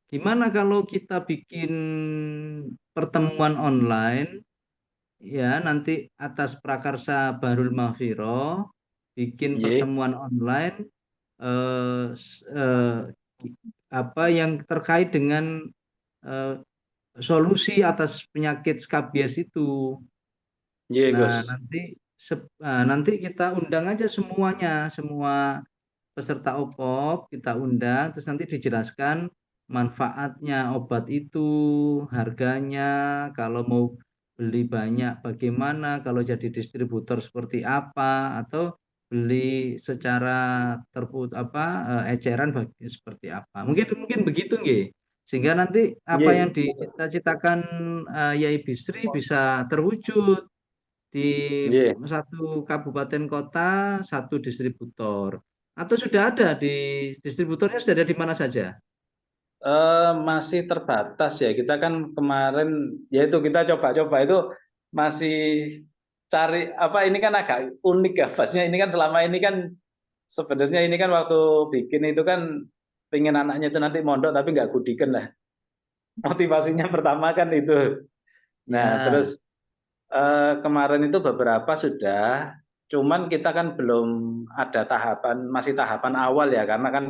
gimana kalau kita bikin pertemuan online ya nanti atas prakarsa Bahrul Mahfirah bikin Nggih. pertemuan online eh, s- eh, apa yang terkait dengan eh, solusi atas penyakit skabies itu. Nggih, Gus. Nah, nanti kita undang aja semuanya, semua peserta OPOP kita undang, terus nanti dijelaskan manfaatnya obat itu, harganya, kalau mau beli banyak bagaimana, kalau jadi distributor seperti apa, atau beli secara eceran seperti apa. Mungkin begitu nggih. Sehingga nanti apa Nggih. yang dicita-citakan Yai Bisri bisa terwujud di Nggih. satu kabupaten kota, satu distributor. Atau sudah ada distributornya sudah ada di mana saja? Masih terbatas ya. Kita kan kemarin yaitu kita coba-coba itu masih cari apa ini kan agak unik ya. Maksudnya ini kan selama ini kan sebenarnya ini kan waktu bikin itu kan pengen anaknya itu nanti mondok tapi nggak gudikan lah. Motivasinya pertama kan itu. Nah, Ya, terus kemarin itu beberapa sudah, cuman kita kan belum ada tahapan, masih tahapan awal ya, karena kan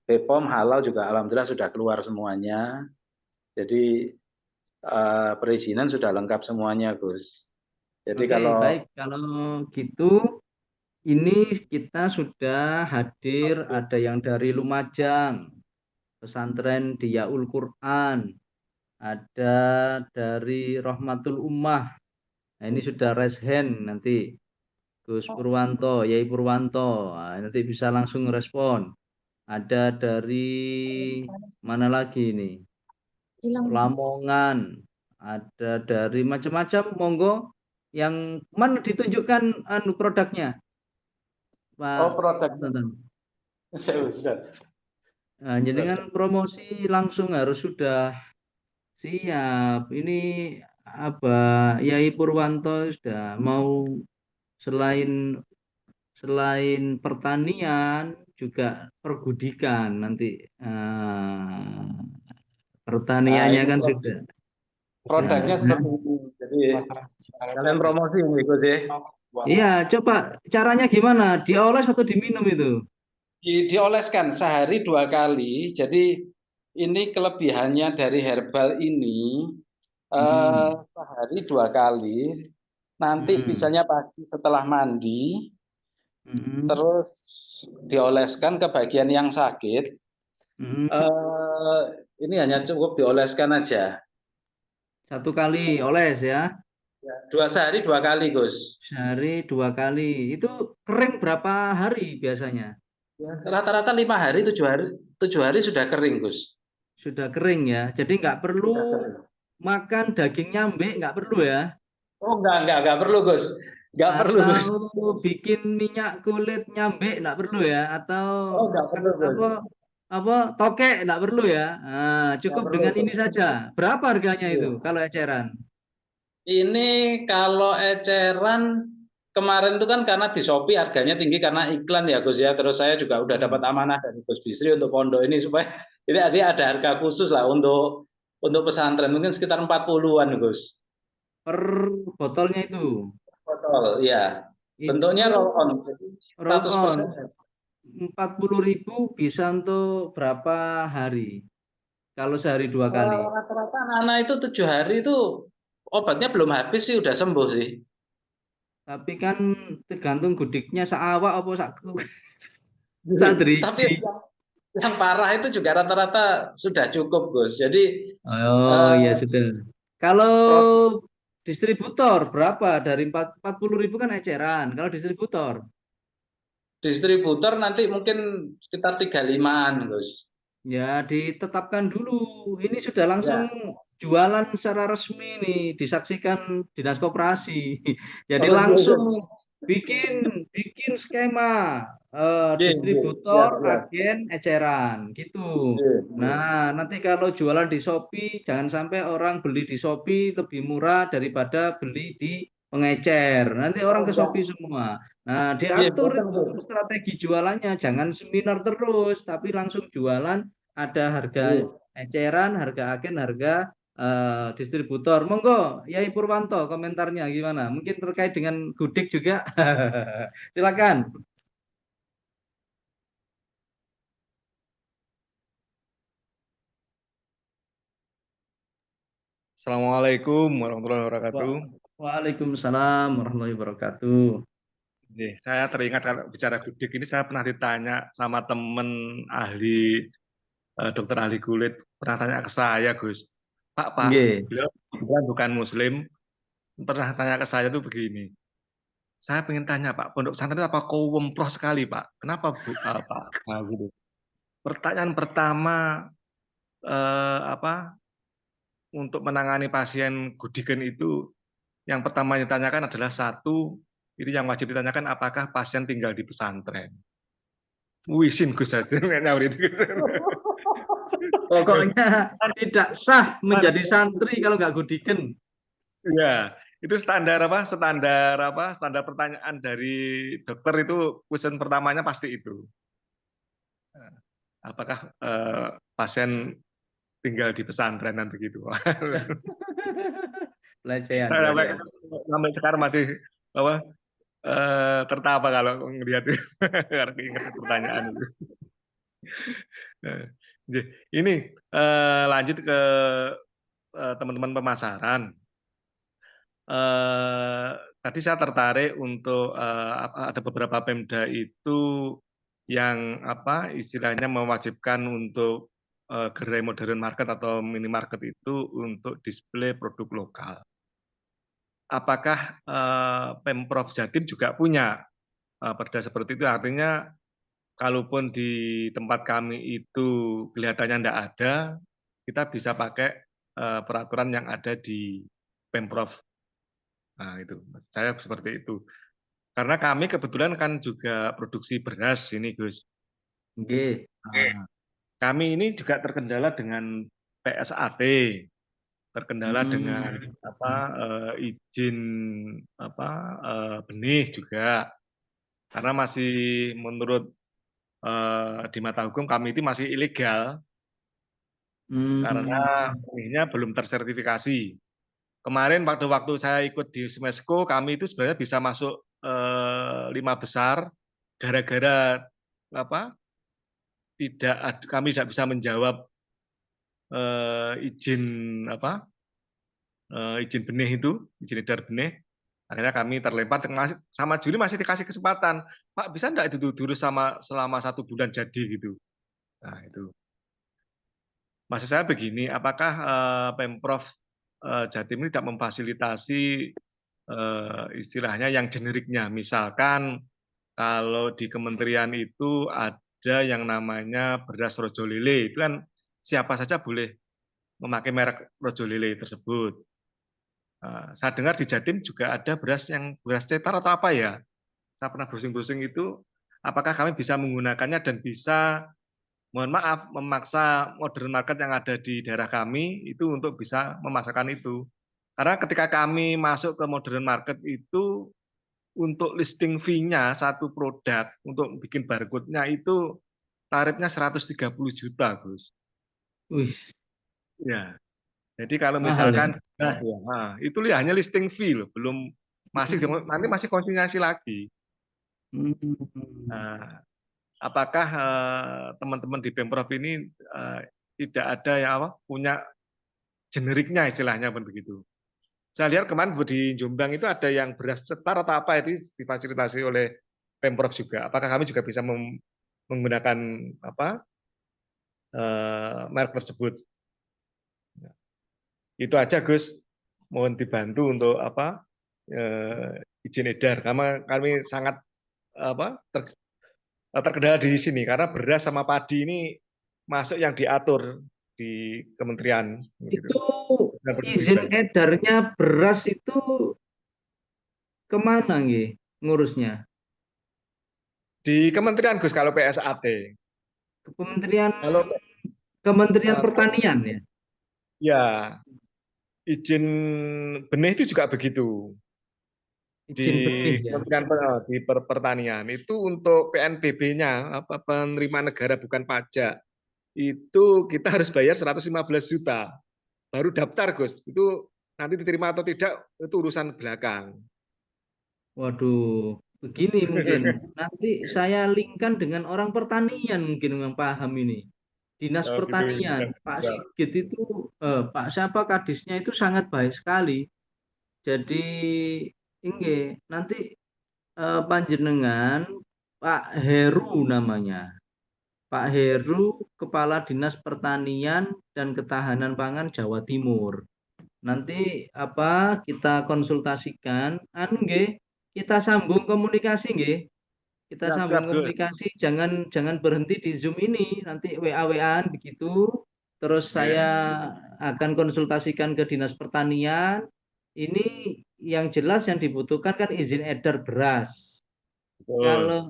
BPOM halal juga alhamdulillah sudah keluar semuanya. Jadi perizinan sudah lengkap semuanya, Gus. Jadi oke, baik. kalau Kalau gitu, ini kita sudah hadir, ada yang dari Lumajang, pesantren Diyaul Quran, ada dari Rahmatul Ummah. Nah, ini sudah raise hand nanti Gus Purwanto, Yai Purwanto. Nah, nanti bisa langsung respon. Ada dari mana lagi nih? Hilang. Lamongan, ada dari macam-macam. Monggo, yang mana ditunjukkan produknya, Pak produk Tonton. sudah. Nah, jadi kan promosi langsung harus sudah siap. Ini apa? Yai Purwanto sudah mau selain selain pertanian juga pergudikan nanti Nah, pertaniannya ini kan sudah. produknya Nah, seperti ini. Jadi kalian promosi ini, Gus ya. iya, coba caranya gimana? Dioles atau diminum itu? Dioleskan sehari 2 kali. Jadi ini kelebihannya dari herbal ini Hmm, sehari 2 kali. Nanti hmm, bisanya pagi setelah mandi, hmm, terus dioleskan ke bagian yang sakit. hmm. Eh, ini hanya cukup dioleskan aja. 1 kali oles ya, Sehari 2 kali, Gus. sehari 2 kali. Itu kering berapa hari biasanya? Ya, rata-rata 5 hari, 7 hari, 7 hari sudah kering, Gus. Sudah kering ya. Jadi nggak perlu Sudah kering. makan daging nyambe, nggak perlu ya. Oh, enggak perlu, Gus. Enggak perlu, Gus. Atau bikin minyak kulit nyambe, nggak perlu ya. Atau Oh, enggak perlu, apa Gus. apa tokek, nggak perlu ya. Nah, Enggak cukup perlu, dengan ini Gus. saja. Berapa harganya itu Iya. kalau eceran? Ini kalau eceran kemarin itu kan karena di Shopee harganya tinggi karena iklan ya, Gus ya. Terus saya juga udah dapat Hmm. amanah dari Gus Bisri untuk pondok ini supaya jadi ada harga khusus lah untuk pesantren mungkin sekitar 40-an, Gus. Per botolnya itu. Botol, ya. Bentuknya Itu roll on. Jadi roll on 100%. 40.000 bisa untuk berapa hari? Kalau sehari 2 kali. Rata-rata anak-anak itu 7 hari itu obatnya belum habis sih udah sembuh sih. Tapi kan tergantung gudiknya seawak apa sak Tapi driji. yang parah itu juga rata-rata sudah cukup, Gus. Jadi Oh eh, ya sudah. Kalau produk distributor berapa? Dari 40.000 kan eceran. Kalau distributor Distributor nanti mungkin sekitar 35-an, Gus. ya ditetapkan dulu. Ini sudah langsung Ya. jualan secara resmi nih, disaksikan Dinas Koperasi. Jadi Oh, iya, iya. langsung bikin skema Iya, iya. Ya, distributor, ya. agen, eceran gitu. Iya, iya. Nah, nanti kalau jualan di Shopee, jangan sampai orang beli di Shopee lebih murah daripada beli di pengecer. Nanti orang Oh, ke ya. Shopee semua. Nah, Iya, diatur betul, itu Gus. strategi jualannya, jangan seminar terus, tapi langsung jualan ada harga Iya. eceran, harga agen, harga distributor. Monggo, Yai Purwanto, komentarnya gimana? Mungkin terkait dengan Gudik juga. Silakan. Assalamualaikum warahmatullahi wabarakatuh. Waalaikumsalam warahmatullahi wabarakatuh. Saya teringat kalau bicara Gudik ini saya pernah ditanya sama temen ahli dokter ahli kulit, pernah tanya ke saya, Gus. Pak, Nggih. beliau bukan Muslim, pernah tanya ke saya tuh begini. Saya pengen tanya, Pak, pondok pesantren apa kau wemproh sekali, Pak? Kenapa, Pak? Nah, gitu. Pertanyaan pertama untuk menangani pasien Gudiken itu, yang pertama ditanyakan adalah satu, itu yang wajib ditanyakan, apakah pasien tinggal di pesantren? Wisin Gus Pokoknya tidak sah menjadi santri kalau nggak Gudiken. Ya, itu standar standar pertanyaan dari dokter itu question pertamanya pasti itu. Apakah pasien tinggal di pesantren dan begitu. Pelecehan. Sampai sekarang masih tertawa kalau melihat karena ingat pertanyaan itu. Ini lanjut ke teman-teman pemasaran. Tadi saya tertarik untuk ada beberapa Pemda itu yang istilahnya mewajibkan untuk gerai modern market atau minimarket itu untuk display produk lokal. Apakah Pemprov Jatim juga punya perda seperti itu? Artinya kalaupun di tempat kami itu kelihatannya tidak ada, kita bisa pakai peraturan yang ada di Pemprov. Nah, itu saya seperti itu. Karena kami kebetulan kan juga produksi beras ini, Gus. Nggih. Nah, kami ini juga terkendala dengan PSAT, terkendala dengan izin benih juga. Karena masih menurut di mata hukum kami itu masih ilegal karena benihnya belum tersertifikasi. Kemarin waktu saya ikut di Smesco, kami itu sebenarnya bisa masuk 5 besar gara-gara kami tidak bisa menjawab izin izin benih itu, izin edar benih. Akhirnya kami terlempar sama Juli masih dikasih kesempatan. Pak, bisa enggak itu dulu selama 1 bulan jadi gitu. Nah, itu. Maksud saya begini, apakah Pemprov Jatim ini tidak memfasilitasi istilahnya yang generiknya, misalkan kalau di kementerian itu ada yang namanya beras rojo lele, itu kan siapa saja boleh memakai merek rojo lele tersebut. Saya dengar di Jatim juga ada beras cetar atau apa ya? Saya pernah browsing-browsing itu, apakah kami bisa menggunakannya dan bisa, mohon maaf, memaksa modern market yang ada di daerah kami itu untuk bisa memasarkan itu. Karena ketika kami masuk ke modern market itu, untuk listing fee-nya satu produk, untuk bikin barcode-nya itu tarifnya 130 juta, Gus. Wih. Ya, jadi kalau Mahal ya? misalkan itu hanya listing fee loh, belum nanti masih konsinyasi lagi. Apakah teman-teman di Pemprov ini tidak ada yang punya generiknya istilahnya begitu. Saya lihat kemarin di Jombang itu ada yang beras cetar atau apa itu difasilitasi oleh Pemprov juga. Apakah kami juga bisa menggunakan merek tersebut? Itu aja, Gus. mohon dibantu untuk izin edar, karena kami sangat terkendala di sini karena beras sama padi ini masuk yang diatur di kementerian. Itu izin edarnya beras itu kemana nggih ngurusnya? Di kementerian Gus kalau PSAT. Kementerian Pertanian ya? Ya, izin benih itu juga begitu. Izin benih ya. Kementerian di Pertanian itu untuk PNBP-nya penerimaan negara bukan pajak itu kita harus bayar 115 juta baru daftar Gus. Itu nanti diterima atau tidak itu urusan belakang. Waduh, begini mungkin nanti saya linkkan dengan orang pertanian mungkin yang paham ini. Dinas Pertanian, Pak Sigit itu, Pak siapa kadisnya itu sangat baik sekali. Jadi ini nanti panjenengan Pak Heru namanya. Pak Heru, Kepala Dinas Pertanian dan Ketahanan Pangan Jawa Timur. Nanti kita konsultasikan, kita sambung komunikasi nggih. Kita sambung komunikasi, jangan berhenti di Zoom ini, nanti WA-WA-an begitu. Terus saya akan konsultasikan ke Dinas Pertanian. Ini yang jelas yang dibutuhkan kan izin edar beras. Kalau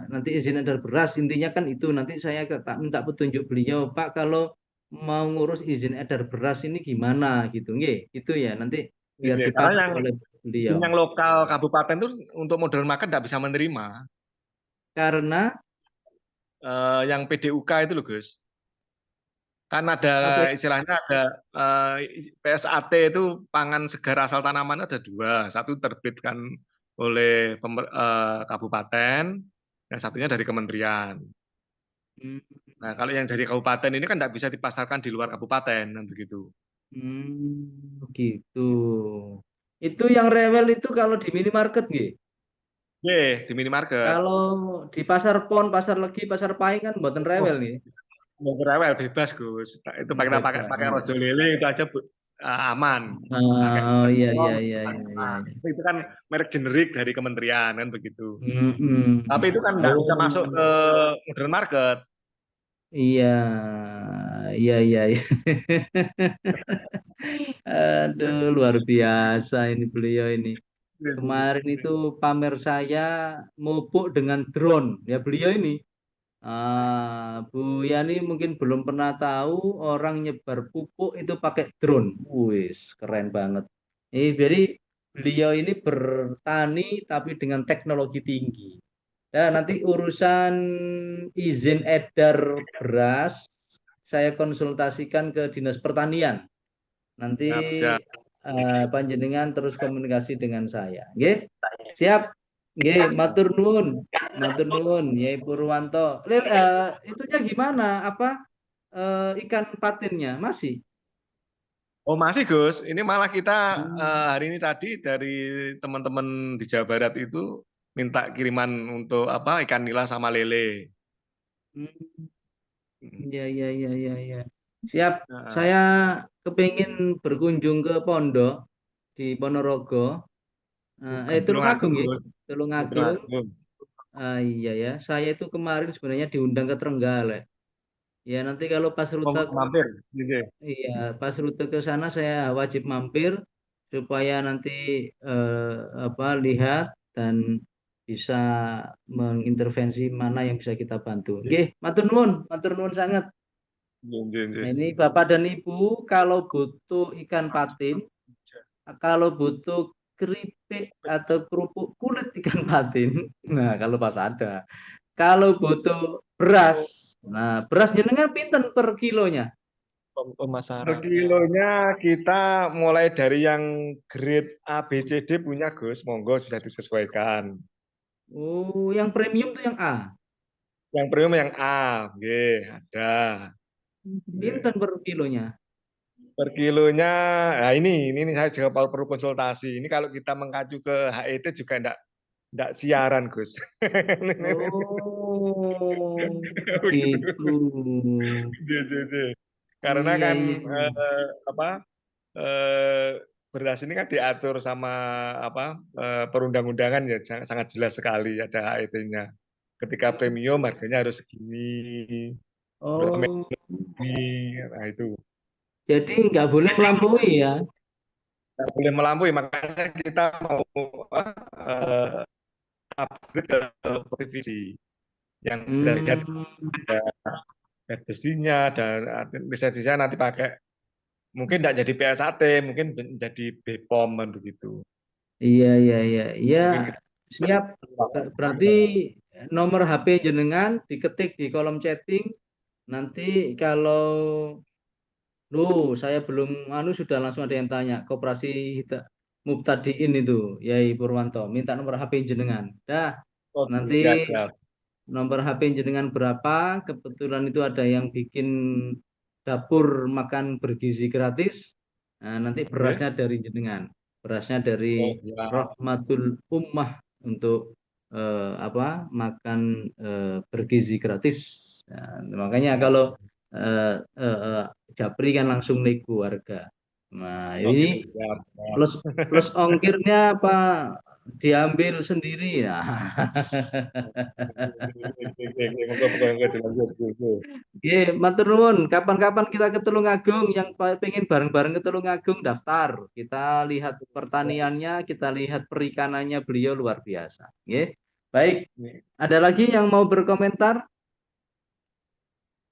nanti izin edar beras intinya kan itu, nanti saya minta petunjuk beliau, Pak, kalau mau ngurus izin edar beras ini gimana gitu, nggih, itu ya nanti biar dipahami oleh beliau. Yang lokal kabupaten itu untuk modern market tidak bisa menerima. Karena yang PDUK itu loh Gus. Kan ada istilahnya ada PSAT itu pangan segar asal tanaman ada 2. Satu terbitkan oleh kabupaten, yang satunya dari kementerian. Nah, kalau yang dari kabupaten ini kan tidak bisa dipasarkan di luar kabupaten, kan begitu. Begitu. Itu yang rewel itu kalau di minimarket nggih? Nggih, di minimarket. Kalau di pasar Pon, pasar Legi, pasar Pahing kan mboten rewel nih. Mboten rewel, bebas Gus. Itu pakai rojo lele itu aja aman. Oh iya. Itu kan merek generik dari kementerian kan begitu. Tapi itu kan nggak bisa masuk ke modern market. Iya. Aduh, luar biasa ini beliau ini. Kemarin itu pamer saya mupuk dengan drone. Ya beliau ini. Bu Yani mungkin belum pernah tahu orang nyebar pupuk itu pakai drone. Wis, keren banget. Jadi beliau ini bertani tapi dengan teknologi tinggi. Dan nanti urusan izin edar beras saya konsultasikan ke Dinas Pertanian. Nanti panjenengan terus komunikasi dengan saya. Nggih? Siap. Nggih, matur nuwun. Matur nuwun Yai Purwanto. Itunya gimana? Ikan patinnya masih? Oh, masih Gus. Ini malah kita hari ini tadi dari teman-teman di Jawa Barat itu minta kiriman untuk ikan nila sama lele. Iya. Siap. Saya kepingin berkunjung ke pondok di Ponorogo. Tulungagung ya. Tulungagung. Iya ya. Saya itu kemarin sebenarnya diundang ke Trenggalek. Ya nanti kalau pas rute mampir. Iya, pas rute ke sana saya wajib mampir supaya nanti lihat dan bisa mengintervensi mana yang bisa kita bantu. Oke, matur nuwun sangat. Nah, ini Bapak dan Ibu kalau butuh ikan patin, kalau butuh keripik atau kerupuk kulit ikan patin, nah kalau pas ada. Kalau butuh beras, nah beras jenengan pinten per kilonya? Per kilonya kita mulai dari yang grade A, B, C, D punya Gus, monggo bisa disesuaikan. Oh, yang premium tuh yang A? Yang premium yang A, ada. Pinten per kilonya? Per kilonya, nah ini saya juga perlu konsultasi. Ini kalau kita mengacu ke HET juga enggak siaran, Gus. Oh, gitu. Karena kan beras ini kan diatur sama apa perundang-undangan ya sangat jelas sekali ada HET-nya. Ketika premium harganya harus segini, terus Oh, ini, nah itu jadi nggak boleh melampaui ya. nggak boleh melampaui. Makanya kita mau upgrade ke televisi yang derajat ada besinya dan lisensinya nanti pakai mungkin tidak jadi PSAT, mungkin jadi BPOM kan begitu. Iya, iya, iya, iya. Mungkin kita Siap. Berarti nomor HP jenengan diketik di kolom chatting. Nanti kalau saya belum sudah langsung ada yang tanya Koperasi Mubtadiin itu, Yai Purwanto, minta nomor HP jenengan. Dah, oh, nanti siap. nomor HP jenengan berapa? Kebetulan itu ada yang bikin dapur makan bergizi gratis. Nah, nanti berasnya dari jenengan. Berasnya dari Oh, siap. Rahmatul Ummah untuk makan bergizi gratis. Nah, makanya kalau Japri kan langsung nego harga. Nah, ini Oke, siap. plus ongkirnya apa diambil sendiri ya. Oke, matur nuwun. Kapan-kapan kita ke Tulungagung, yang pengen bareng-bareng ke Tulungagung daftar. Kita lihat pertaniannya, kita lihat perikanannya, beliau luar biasa. Oke. Baik. Ada lagi yang mau berkomentar?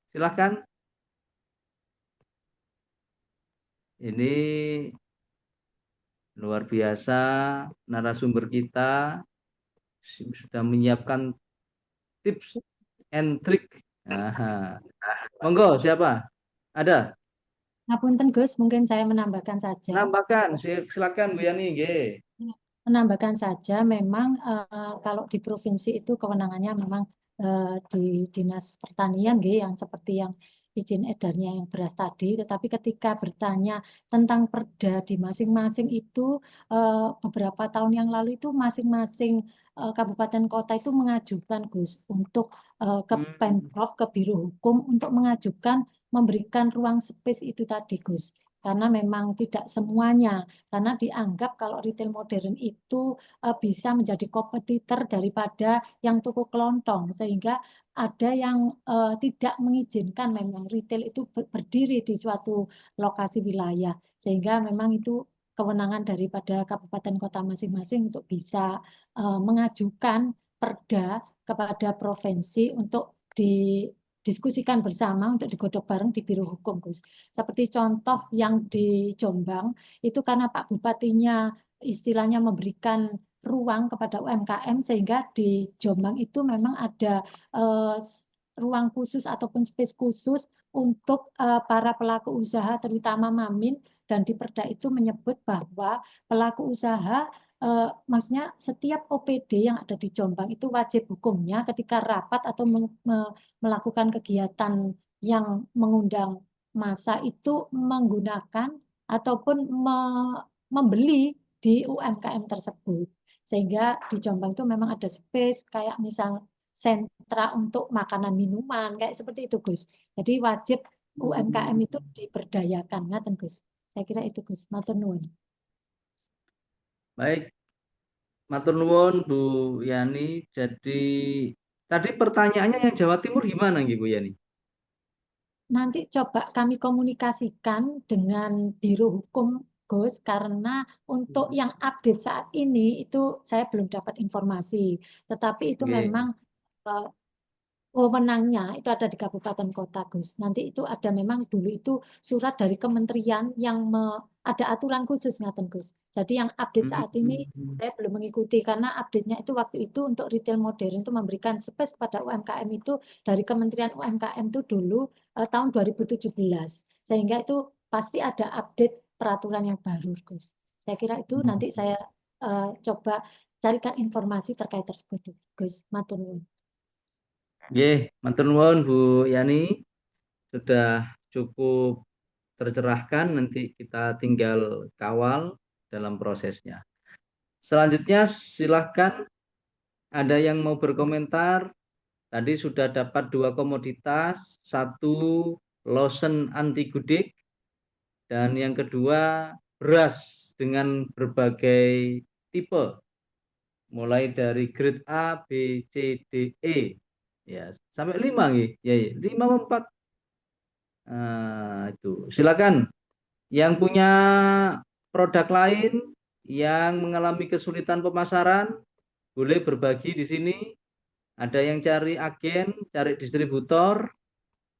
Silahkan. Ini luar biasa narasumber kita sudah menyiapkan tips and trick. Monggo, siapa? Ada? Ngapunten Gus, mungkin saya menambahkan saja. Nambahkan, silakan Bu Yani. Nggih. Menambahkan saja, memang kalau di provinsi itu kewenangannya memang di Dinas Pertanian, yang seperti yang izin edarnya yang beras tadi. Tetapi ketika bertanya tentang perda di masing-masing itu, beberapa tahun yang lalu itu masing-masing kabupaten kota itu mengajukan Gus untuk ke Pemprov, ke Biro Hukum untuk mengajukan memberikan ruang space itu tadi Gus. Karena memang tidak semuanya, karena dianggap kalau retail modern itu bisa menjadi kompetitor daripada yang toko kelontong, sehingga ada yang tidak mengizinkan memang retail itu berdiri di suatu lokasi wilayah, sehingga memang itu kewenangan daripada kabupaten kota masing-masing untuk bisa mengajukan perda kepada provinsi untuk didiskusikan bersama untuk digodok bareng di Biro Hukum, Gus. Seperti contoh yang di Jombang, itu karena Pak Bupatinya istilahnya memberikan ruang kepada UMKM, sehingga di Jombang itu memang ada ruang khusus ataupun space khusus untuk para pelaku usaha, terutama Mamin, dan di Perda itu menyebut bahwa pelaku usaha maksudnya setiap OPD yang ada di Jombang itu wajib hukumnya ketika rapat atau melakukan kegiatan yang mengundang massa itu menggunakan ataupun membeli di UMKM tersebut. Sehingga di Jombang itu memang ada space kayak misal sentra untuk makanan minuman kayak seperti itu Gus. Jadi wajib UMKM itu diberdayakan, ngaten Gus. Saya kira itu Gus. Matur nuwun. Baik, matur nuwun Bu Yani. Jadi tadi pertanyaannya yang Jawa Timur gimana Bu Yani? Nanti coba kami komunikasikan dengan Biro Hukum Gus, karena untuk yang update saat ini itu saya belum dapat informasi. Tetapi itu memang wewenangnya itu ada di kabupaten kota Gus. Nanti itu ada memang dulu itu surat dari kementerian yang ada aturan khusus ngaten Gus. Jadi yang update saat ini saya belum mengikuti, karena update-nya itu waktu itu untuk retail modern itu memberikan space kepada UMKM itu dari Kementerian UMKM itu dulu tahun 2017. Sehingga itu pasti ada update peraturan yang baru Gus. Saya kira itu nanti saya coba carikan informasi terkait tersebut Gus. Matur nuwun. Nggih, matur nuwun Bu Yani. Sudah cukup tercerahkan, nanti kita tinggal kawal dalam prosesnya. Selanjutnya silahkan, ada yang mau berkomentar. Tadi sudah dapat 2 komoditas, 1 lotion anti gudik, dan yang kedua beras dengan berbagai tipe, mulai dari grade A, B, C, D, E, ya sampai 5 nih, ya 5 4. Itu silakan yang punya produk lain yang mengalami kesulitan pemasaran boleh berbagi di sini. Ada yang cari agen, cari distributor.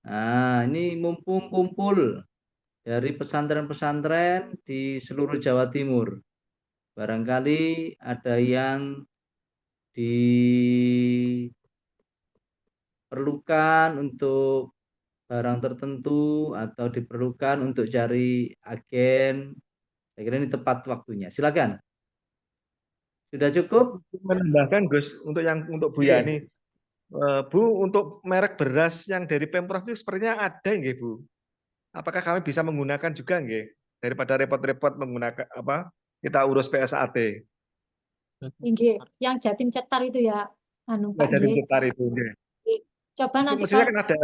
Nah, ini mumpung kumpul dari pesantren-pesantren di seluruh Jawa Timur. Barangkali ada yang diperlukan untuk barang tertentu atau diperlukan untuk cari agen. Saya kira ini tepat waktunya. Silakan. Sudah cukup? Menambahkan Gus untuk Bu Iya. Yani. Bu, untuk merek beras yang dari Pemprov itu sepertinya ada nggih, Bu? Apakah kami bisa menggunakan juga nggih? Daripada repot-repot menggunakan kita urus PSAT. Nggih, yang Jatim Cetar itu ya, anu Ya, Pak jadi nggih. putar itu nggih. Coba Itu nanti mestinya kalau kan ada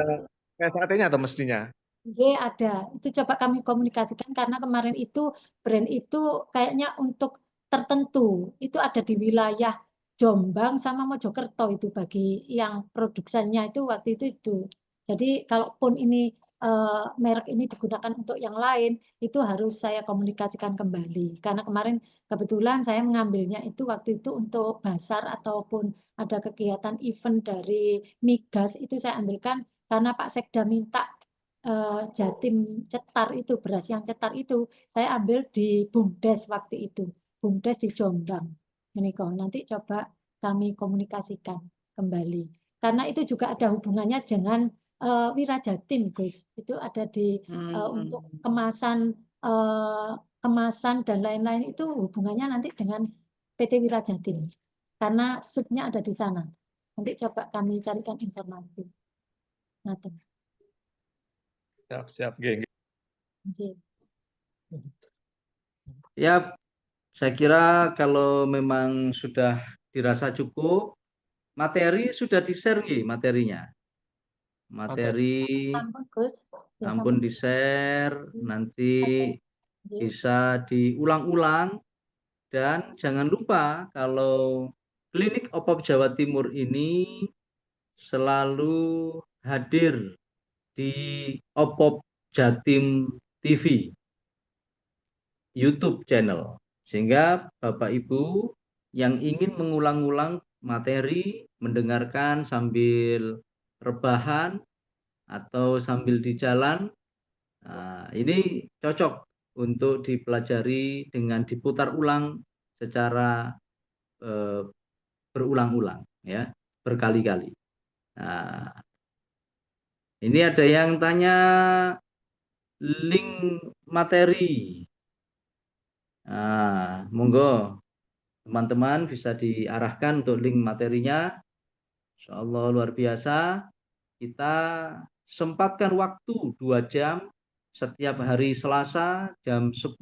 PSAT-nya atau mestinya? nggih ada, itu coba kami komunikasikan karena kemarin itu brand itu kayaknya untuk tertentu, itu ada di wilayah Jombang sama Mojokerto itu bagi yang produksinya itu waktu itu. Jadi kalaupun ini merek ini digunakan untuk yang lain, itu harus saya komunikasikan kembali. Karena kemarin kebetulan saya mengambilnya itu waktu itu untuk basar ataupun ada kegiatan event dari Migas itu saya ambilkan karena Pak Sekda minta Jatim Cetar itu, beras yang cetar itu, saya ambil di BUMDes waktu itu. BUMDes di Jombang. Ini kok nanti coba kami komunikasikan kembali. Karena itu juga ada hubungannya dengan Wirajatim, Gus. Itu ada di untuk kemasan dan lain-lain itu hubungannya nanti dengan PT Wirajatim. Karena subnya ada di sana. Nanti coba kami carikan informasi. Nanti. Siap, nggih. Ya, saya kira kalau memang sudah dirasa cukup, materi sudah di-share nggih materinya. Materi ampun di-share, nanti bisa diulang-ulang. Dan jangan lupa kalau Klinik Opop Jawa Timur ini selalu hadir di Opop Jatim TV YouTube channel. Sehingga Bapak Ibu yang ingin mengulang-ulang materi, mendengarkan sambil rebahan atau sambil di jalan, ini cocok untuk dipelajari dengan diputar ulang secara berulang-ulang, ya, berkali-kali. Nah, ini ada yang tanya link materi. Nah, monggo teman-teman bisa diarahkan untuk link materinya. Insya Allah luar biasa. Kita sempatkan waktu 2 jam setiap hari Selasa jam 10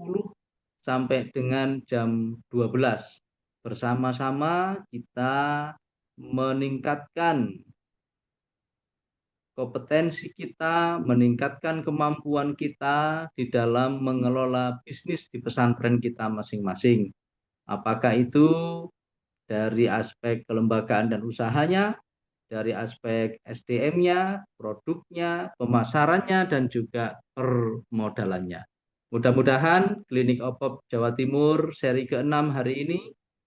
sampai dengan jam 12. Bersama-sama kita meningkatkan kompetensi kita, meningkatkan kemampuan kita di dalam mengelola bisnis di pesantren kita masing-masing. Apakah itu dari aspek kelembagaan dan usahanya, dari aspek SDM-nya, produknya, pemasarannya, dan juga permodalannya. Mudah-mudahan Klinik Opop Jawa Timur seri ke-6 hari ini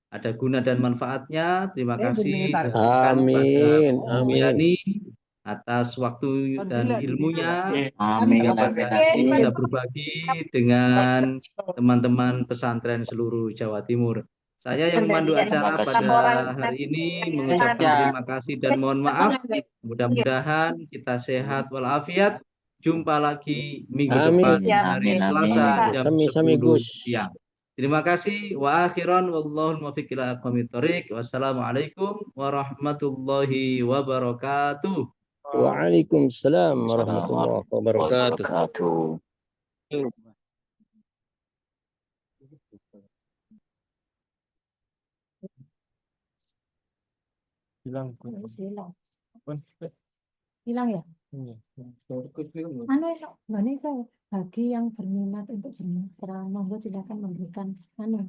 ada guna dan manfaatnya. Terima kasih diaturkan pada Bu Yani atas waktu dan ilmunya. Bisa berbagi dengan teman-teman pesantren seluruh Jawa Timur. Saya yang memandu acara pada hari ini mengucapkan terima kasih dan mohon maaf. Mudah-mudahan kita sehat walafiat. Jumpa lagi minggu depan hari Selasa jam 10 siang. Terima kasih. Wa akhiran wallahul muwaffiq ila aqwamit thoriq. Wassalamualaikum warahmatullahi wabarakatuh. Waalaikumsalam warahmatullahi wabarakatuh. Silang. Hilang ya? Anu itu, Mbak Nika, bagi yang berminat untuk bermitra, monggo silakan memberikan anu